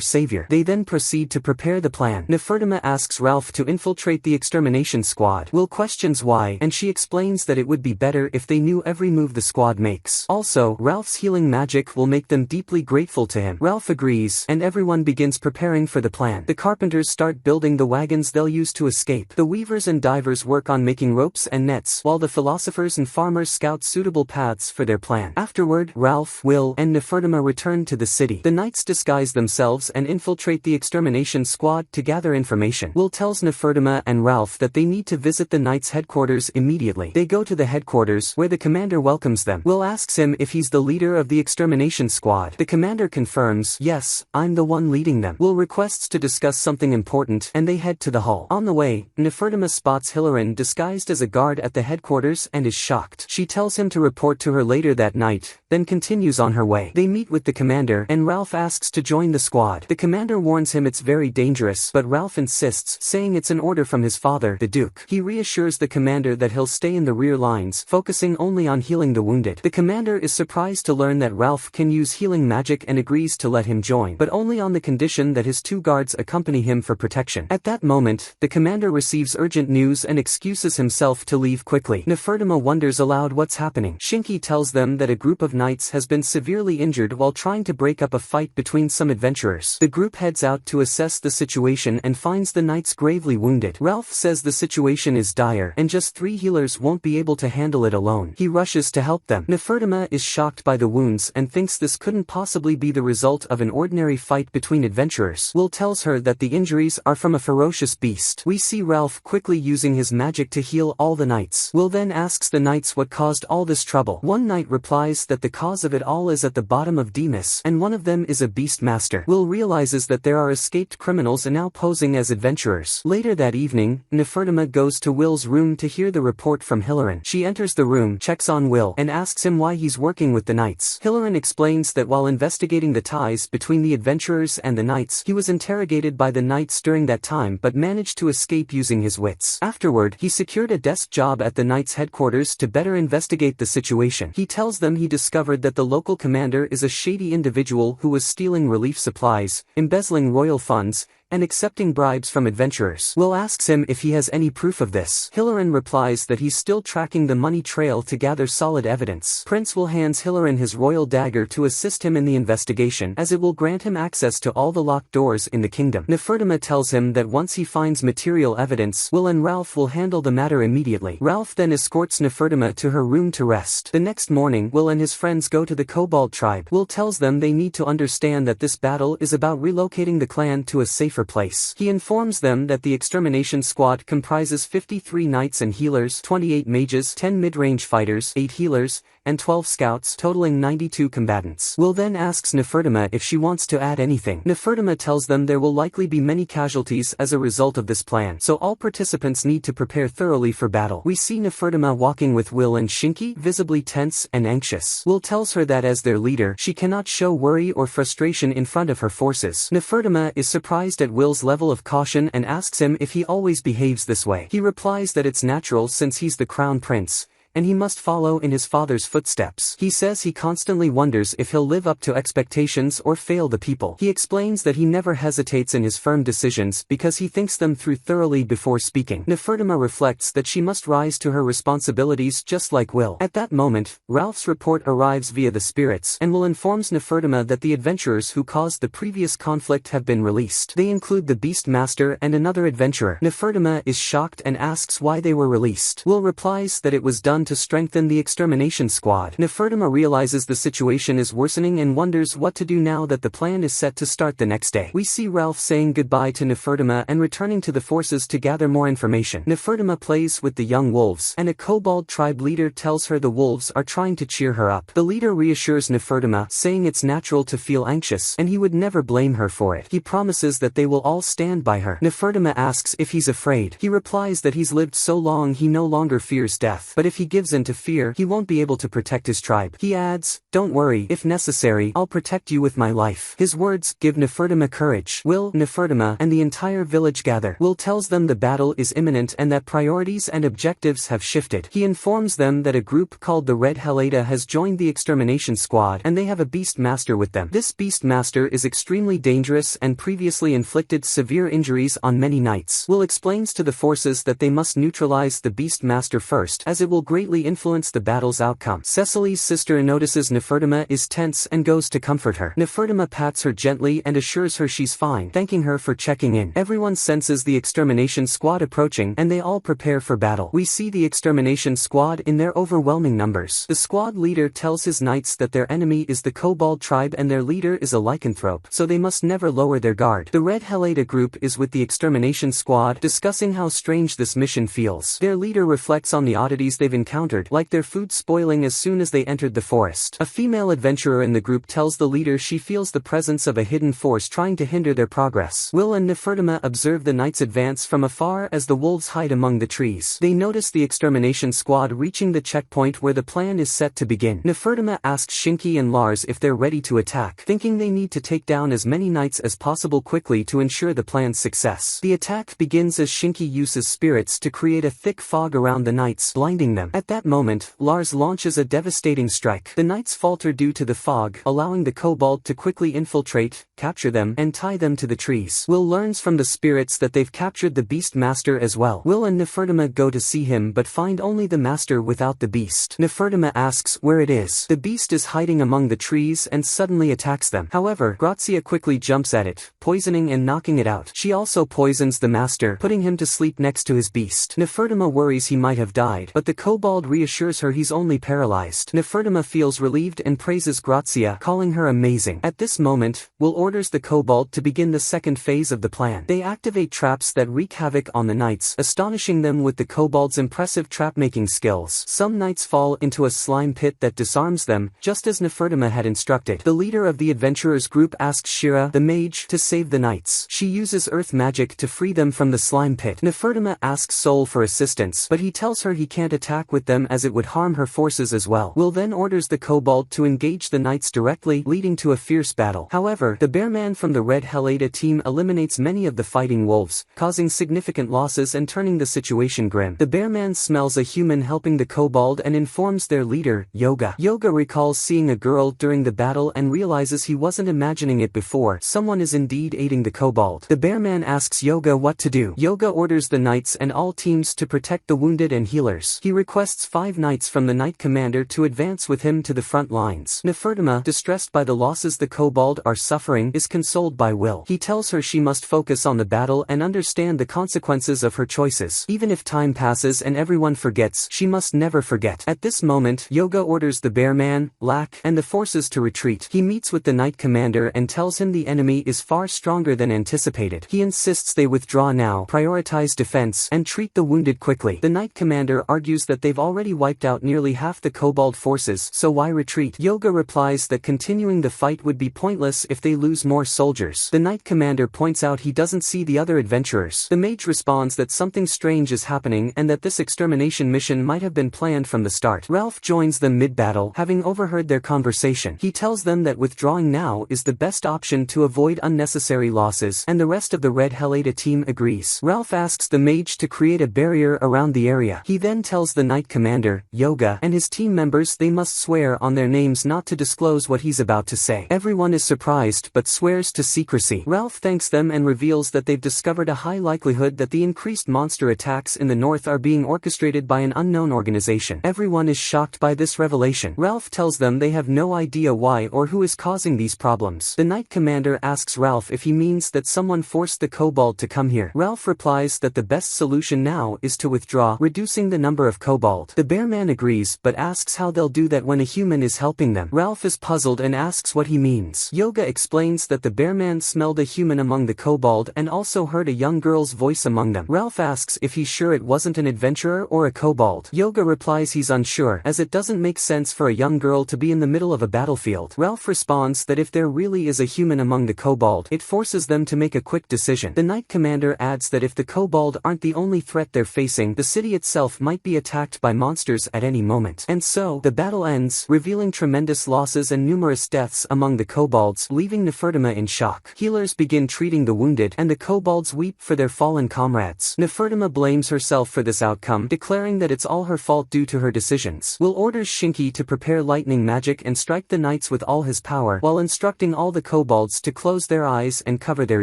savior. They then proceed to prepare the plan. Nefertima asks Ralph to infiltrate the extermination squad. Will questions why, and she explains that it would be better if they knew every move the squad makes. Also, Ralph's healing magic will make them deeply grateful to him. Ralph agrees, and everyone begins preparing for the plan. The carpenters start building the wagons they'll use to escape. The weavers and divers work on making ropes and nets, while the philosophers and farmers scout suitable paths for their plan. Afterward, Ralph, Will, and Nefertima return to the city. The knights disguise themselves and infiltrate the extermination squad to gather information. Will tells Nefertima and Ralph that they need to visit the knights' headquarters immediately. They go to the headquarters, where the commander welcomes them. Will asks him if he's the leader of the extermination squad. The commander confirms, yes, I'm the one leading them. Will requests to discuss something important, and they head to the hall. On the way, Nefertima spots Hilarion disguised as a guard at the headquarters and is shocked. She tells him to report to her later that night, then continues on her way. They meet with the commander, and Ralph asks to join the squad. The commander warns him it's very dangerous, but Ralph insists, saying it's an order from his father, the Duke. He reassures the commander that he'll stay in the rear lines, focusing only on healing the wounded. The commander is surprised to learn that Ralph can use healing magic and agrees to let him join, but only on the condition that his two guards accompany him for protection. At that moment, the commander receives urgent news and excuses himself to leave quickly. Nefertima wonders aloud what's happening. Shinki tells them that a group of knights has been severely injured while trying to break up a fight between some adventurers. The group heads out to assess the situation and finds the knights gravely wounded. Ralph says the situation is dire, and just 3 healers won't be able to handle it alone. He rushes to help them. Nefertima is shocked by the wounds and thinks this couldn't possibly be the result of an ordinary fight between adventurers. Will tells her that the injuries are from a ferocious beast. We see Ralph quickly using his magic to heal all the knights. Will then asks the knights what caused all this trouble. One knight replies that the cause of it all is at the bottom of Demas, and one of them is a beast master. Will realizes that there are escaped criminals and now posing as adventurers. Later that evening, Nefertima goes to Will's room to hear the report from Hilarion. She enters the room, checks on Will, and asks him why he's working with the knights. Hilarion explains that while investigating the ties between the adventurers and the knights, he was interrogated by the knights during that time but managed to escape using his wits. Afterward, he secured a desk job at the knights' headquarters to better investigate the situation. He tells them he discovered that the local commander is a shady individual who was stealing relief supplies, embezzling royal funds, and accepting bribes from adventurers. Will asks him if he has any proof of this. Hilarion replies that he's still tracking the money trail to gather solid evidence. Prince Will hands Hilarion his royal dagger to assist him in the investigation, as it will grant him access to all the locked doors in the kingdom. Nefertima tells him that once he finds material evidence, Will and Ralph will handle the matter immediately. Ralph then escorts Nefertima to her room to rest. The next morning, Will and his friends go to the Kobold tribe. Will tells them they need to understand that this battle is about relocating the clan to a safer place. He informs them that the extermination squad comprises 53 knights and healers, 28 mages, 10 mid-range fighters, 8 healers, and 12 scouts totaling 92 combatants. Will then asks Nefertima if she wants to add anything. Nefertima tells them there will likely be many casualties as a result of this plan, so all participants need to prepare thoroughly for battle. We see Nefertima walking with Will and Shinki, visibly tense and anxious. Will tells her that as their leader, she cannot show worry or frustration in front of her forces. Nefertima is surprised at Will's level of caution and asks him if he always behaves this way. He replies that it's natural since he's the crown prince, and he must follow in his father's footsteps. He says he constantly wonders if he'll live up to expectations or fail the people. He explains that he never hesitates in his firm decisions because he thinks them through thoroughly before speaking. Nefertima reflects that she must rise to her responsibilities just like Will. At that moment, Ralph's report arrives via the spirits, and Will informs Nefertima that the adventurers who caused the previous conflict have been released. They include the Beast Master and another adventurer. Nefertima is shocked and asks why they were released. Will replies that it was done to strengthen the extermination squad. Nefertima realizes the situation is worsening and wonders what to do now that the plan is set to start the next day. We see Ralph saying goodbye to Nefertima and returning to the forces to gather more information. Nefertima plays with the young wolves, and a kobold tribe leader tells her the wolves are trying to cheer her up. The leader reassures Nefertima, saying it's natural to feel anxious and he would never blame her for it. He promises that they will all stand by her. Nefertima asks if he's afraid. He replies that he's lived so long he no longer fears death, but if he gives in to fear, he won't be able to protect his tribe. He adds, "Don't worry, if necessary, I'll protect you with my life." His words give Nefertima courage. Will, Nefertima, and the entire village gather. Will tells them the battle is imminent and that priorities and objectives have shifted. He informs them that a group called the Red Heleta has joined the extermination squad and they have a beast master with them. This beast master is extremely dangerous and previously inflicted severe injuries on many knights. Will explains to the forces that they must neutralize the beast master first, as it will greatly influence the battle's outcome. Cecily's sister notices Nefertima is tense and goes to comfort her. Nefertima pats her gently and assures her she's fine, thanking her for checking in. Everyone senses the extermination squad approaching and they all prepare for battle. We see the extermination squad in their overwhelming numbers. The squad leader tells his knights that their enemy is the kobold tribe and their leader is a lycanthrope, so they must never lower their guard. The Red Heleta group is with the extermination squad, discussing how strange this mission feels. Their leader reflects on the oddities they've encountered, like their food spoiling as soon as they entered the forest. A female adventurer in the group tells the leader she feels the presence of a hidden force trying to hinder their progress. Will and Nefertima observe the knights advance from afar as the wolves hide among the trees. They notice the extermination squad reaching the checkpoint where the plan is set to begin. Nefertima asks Shinki and Lars if they're ready to attack, thinking they need to take down as many knights as possible quickly to ensure the plan's success. The attack begins as Shinki uses spirits to create a thick fog around the knights, blinding them. At that moment, Lars launches a devastating strike. The knights falter due to the fog, allowing the kobold to quickly infiltrate, capture them, and tie them to the trees. Will learns from the spirits that they've captured the beast master as well. Will and Nefertima go to see him but find only the master without the beast. Nefertima asks where it is. The beast is hiding among the trees and suddenly attacks them. However, Grazia quickly jumps at it, poisoning and knocking it out. She also poisons the master, putting him to sleep next to his beast. Nefertima worries he might have died, but the kobold reassures her he's only paralyzed. Nefertima feels relieved and praises Grazia, calling her amazing. At this moment, Will orders the kobold to begin the second phase of the plan. They activate traps that wreak havoc on the knights, astonishing them with the kobold's impressive trap-making skills. Some knights fall into a slime pit that disarms them, just as Nefertima had instructed. The leader of the adventurers group asks Shira, the mage, to save the knights. She uses earth magic to free them from the slime pit. Nefertima asks Sol for assistance, but he tells her he can't attack with them as it would harm her forces as well. Will then orders the kobold to engage the knights directly, leading to a fierce battle. However, the bearman from the Red Heleta team eliminates many of the fighting wolves, causing significant losses and turning the situation grim. The bearman smells a human helping the kobold and informs their leader, Yoga. Yoga recalls seeing a girl during the battle and realizes he wasn't imagining it before. Someone is indeed aiding the kobold. The bearman asks Yoga what to do. Yoga orders the knights and all teams to protect the wounded and healers. He requests 5 knights from the knight commander to advance with him to the front lines. Nefertima, distressed by the losses the kobold are suffering, is consoled by Will. He tells her she must focus on the battle and understand the consequences of her choices. Even if time passes and everyone forgets, she must never forget. At this moment, Yoga orders the bearman, Lack, and the forces to retreat. He meets with the knight commander and tells him the enemy is far stronger than anticipated. He insists they withdraw now, prioritize defense, and treat the wounded quickly. The knight commander argues that they've already wiped out nearly half the kobold forces, so why retreat? Yoga replies that continuing the fight would be pointless if they lose more soldiers. The Knight Commander points out he doesn't see the other adventurers. The mage responds that something strange is happening and that this extermination mission might have been planned from the start. Ralph joins them mid-battle, having overheard their conversation. He tells them that withdrawing now is the best option to avoid unnecessary losses, and the rest of the Red Helata team agrees. Ralph asks the mage to create a barrier around the area. He then tells the Knight Commander, Yoga, and his team members they must swear on their names not to disclose what he's about to say. Everyone is surprised but swears to secrecy. Ralph thanks them and reveals that they've discovered a high likelihood that the increased monster attacks in the north are being orchestrated by an unknown organization. Everyone is shocked by this revelation. Ralph tells them they have no idea why or who is causing these problems. The Knight Commander asks Ralph if he means that someone forced the kobold to come here. Ralph replies that the best solution now is to withdraw, reducing the number of kobold. The Bearman agrees but asks how they'll do that when a human is helping them. Ralph is puzzled and asks what he means. Yoga explains that the Bearman smelled a human among the kobold and also heard a young girl's voice among them. Ralph asks if he's sure it wasn't an adventurer or a kobold. Yoga replies he's unsure, as it doesn't make sense for a young girl to be in the middle of a battlefield. Ralph responds that if there really is a human among the kobold, it forces them to make a quick decision. The Knight Commander adds that if the kobold aren't the only threat they're facing, the city itself might be attacked by monsters at any moment. And so, the battle ends, revealing tremendous losses and numerous deaths among the kobolds, leaving Nefertima in shock. Healers begin treating the wounded, and the kobolds weep for their fallen comrades. Nefertima blames herself for this outcome, declaring that it's all her fault due to her decisions. Will orders Shinki to prepare lightning magic and strike the knights with all his power, while instructing all the kobolds to close their eyes and cover their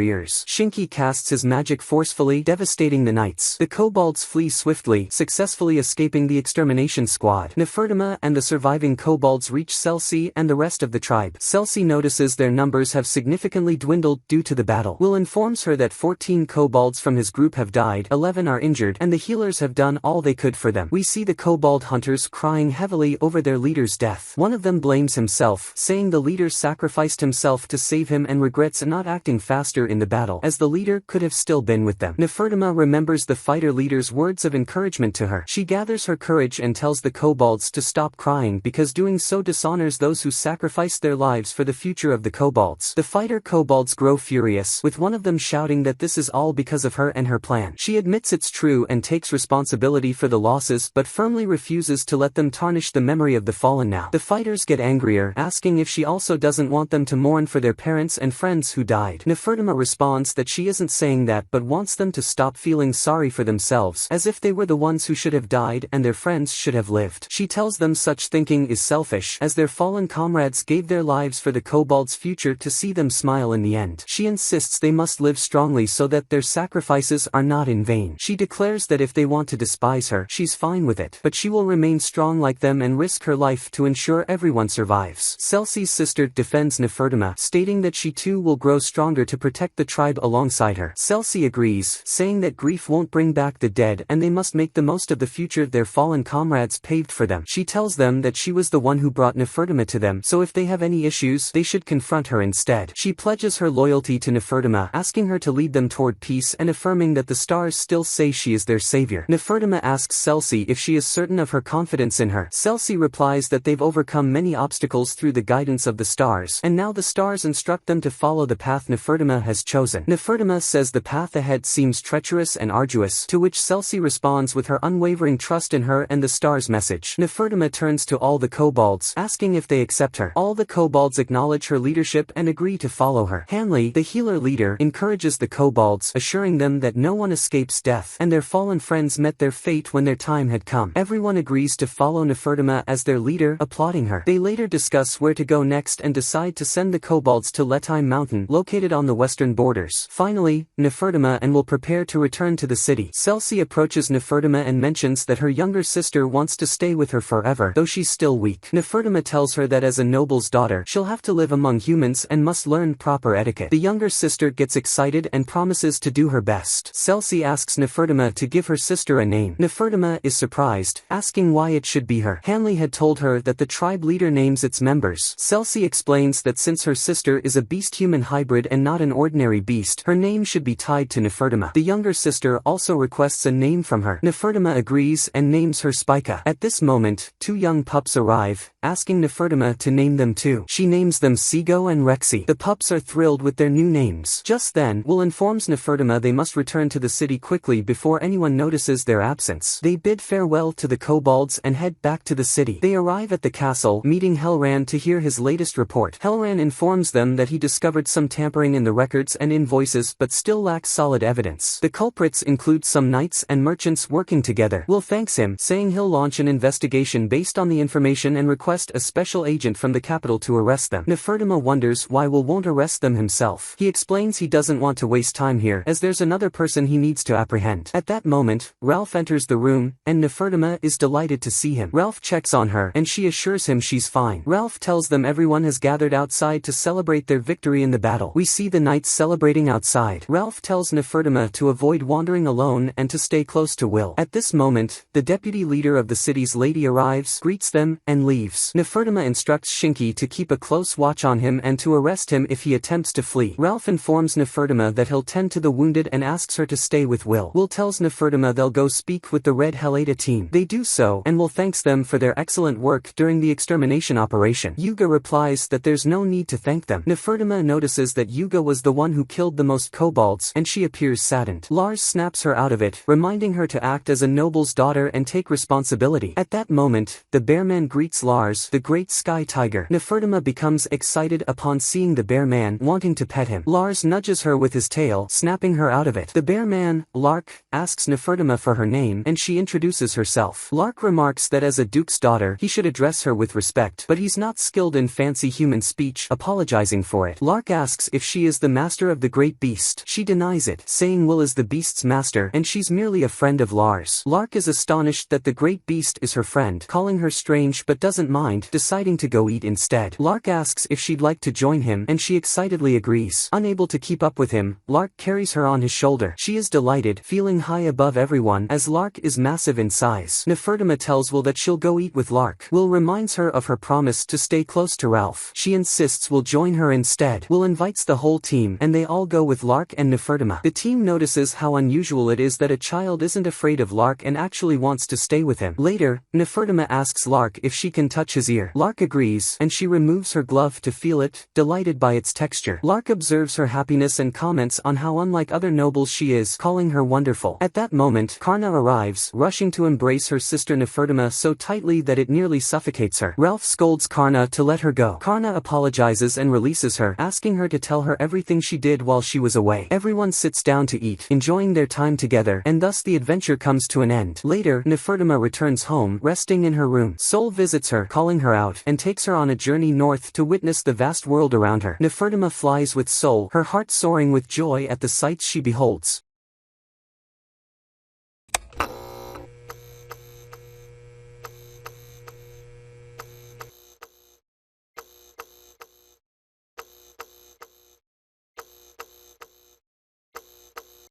ears. Shinki casts his magic forcefully, devastating the knights. The kobolds flee swiftly, successfully escaping the extermination squad. Nefertima and the surviving kobolds reach Celsi and the rest of the tribe. Celsi notices their numbers have significantly dwindled due to the battle. Will informs her that 14 kobolds from his group have died, 11 are injured, and the healers have done all they could for them. We see the kobold hunters crying heavily over their leader's death. One of them blames himself, saying the leader sacrificed himself to save him and regrets not acting faster in the battle, as the leader could have still been with them. Nefertima remembers the fighter leader's words of encouragement to her. She gathers her courage and tells the kobolds to stop crying because doing so dishonors those who sacrificed their lives for the future of the kobolds. The fighter kobolds grow furious, with one of them shouting that this is all because of her and her plan. She admits it's true and takes responsibility for the losses but firmly refuses to let them tarnish the memory of the fallen now. The fighters get angrier, asking if she also doesn't want them to mourn for their parents and friends who died. Nefertima responds that she isn't saying that but wants them to stop feeling sorry for themselves, as if they were the ones who should have died and their friends should have lived. She tells them such thinking is selfish, as their fallen comrades gave their lives for the kobolds' future to see them smile in the end. She insists they must live strongly so that their sacrifices are not in vain. She declares that if they want to despise her, she's fine with it, but she will remain strong like them and risk her life to ensure everyone survives. Celsi's sister defends Nefertima, stating that she too will grow stronger to protect the tribe alongside her. Celsi agrees, saying that grief won't bring back the dead and they must make the most of the future their fallen comrades paved for them. She tells them that she was the one who brought Nefertima to them, so if they have any issues, they should confront her instead. She pledges her loyalty to Nefertima, asking her to lead them toward peace and affirming that the stars still say she is their savior. Nefertima asks Celsi if she is certain of her confidence in her. Celsi replies that they've overcome many obstacles through the guidance of the stars, and now the stars instruct them to follow the path Nefertima has chosen. Nefertima says the path ahead seems treacherous and arduous, to which Celsi responds with her unwavering trust in her and the stars' message. Nefertima turns to all the kobolds, asking if they accept her. All the kobolds acknowledge her leadership and agree to follow her. Hanley, the healer leader, encourages the kobolds, assuring them that no one escapes death, and their fallen friends met their fate when their time had come. Everyone agrees to follow Nefertima as their leader, applauding her. They later discuss where to go next and decide to send the kobolds to Letime Mountain, located on the western borders. Finally, Nefertima and will prepare to return to the city. Celsi approaches Nefertima and mentions that her younger sister wants to stay with her forever, though she's still weak. Nefertima tells her that as a noble's daughter, she'll have to live among humans and must learn proper etiquette. The younger sister gets excited and promises to do her best. Celsi asks Nefertima to give her sister a name. Nefertima is surprised, asking why it should be her. Hanley had told her that the tribe leader names its members. Celsi explains that since her sister is a beast-human hybrid and not an ordinary beast, her name should be tied to Nefertima. The younger sister also requests a name from her. Nefertima agrees and names her Spica. At this moment, 2 young pups arrive, asking Nefertima to name them too. She names them Seago and Rexy. The pups are thrilled with their new names. Just then, Will informs Nefertima they must return to the city quickly before anyone notices their absence. They bid farewell to the kobolds and head back to the city. They arrive at the castle, meeting Helran to hear his latest report. Helran informs them that he discovered some tampering in the records and invoices but still lacks solid evidence. The culprits include some knights and merchants working together. Will thanks him, saying he'll launch an investigation based on the information and request a special agent from the capital to arrest them. Nefertima wonders why Will won't arrest them himself. He explains he doesn't want to waste time here as there's another person he needs to apprehend. At that moment, Ralph enters the room, and Nefertima is delighted to see him. Ralph checks on her and she assures him she's fine. Ralph tells them everyone has gathered outside to celebrate their victory in the battle. We see the knights celebrating outside. Ralph tells Nefertima to avoid wandering alone and to stay close to Will. At this moment, the deputy leader of the city's lady arrives, greets them, and leaves. Nefertima instructs Shinki to keep a close watch on him and to arrest him if he attempts to flee. Ralph informs Nefertima that he'll tend to the wounded and asks her to stay with Will. Will tells Nefertima they'll go speak with the Red Heleta team. They do so, and Will thanks them for their excellent work during the extermination operation. Yuga replies that there's no need to thank them. Nefertima notices that Yuga was the one who killed the most kobolds, and she appears saddened. Lars snaps her out of it, reminding her to act as a noble's daughter and take responsibility. At that moment, the bearman greets Lars, the great sky tiger. Nefertima becomes excited upon seeing the bearman, wanting to pet him. Lars nudges her with his tail, snapping her out of it. The bearman, Lark, asks Nefertima for her name and she introduces herself. Lark remarks that as a duke's daughter, he should address her with respect, but he's not skilled in fancy human speech, apologizing for it. Lark asks if she is the master of the great beast. She denies it, saying Will is the beast's master and she's merely a friend of Lars. Lark is astonished that the great beast is her friend, calling her strange but doesn't mind, deciding to go eat instead. Lark asks if she'd like to join him and she excitedly agrees. Unable to keep up with him, Lark carries her on his shoulder. She is delighted, feeling high above everyone as Lark is massive in size. Nefertima tells Will that she'll go eat with Lark. Will reminds her of her promise to stay close to Ralph. She insists Will join her instead. Will invites the whole team and they all go with Lark and Nefertima. The team notices how unusual it is that a child isn't afraid of Lark and actually wants to stay with him. Later, Nefertima asks Lark if she can touch his ear. Lark agrees and she removes her glove to feel it, delighted by its texture. Lark observes her happiness and comments on how unlike other nobles she is, calling her wonderful. At that moment, Karna arrives, rushing to embrace her sister Nefertima so tightly that it nearly suffocates her. Ralph scolds Karna to let her go. Karna apologizes and releases her, asking her to tell her everything she did while she was away. Everyone sits down to eat, enjoying their time together, and thus the adventure comes to an end. Later, Nefertima returns home, resting in her room. Sol visits her, calling her out, and takes her on a journey north to witness the vast world around her. Nefertima flies with Sol, her heart soaring with joy at the sights she beholds.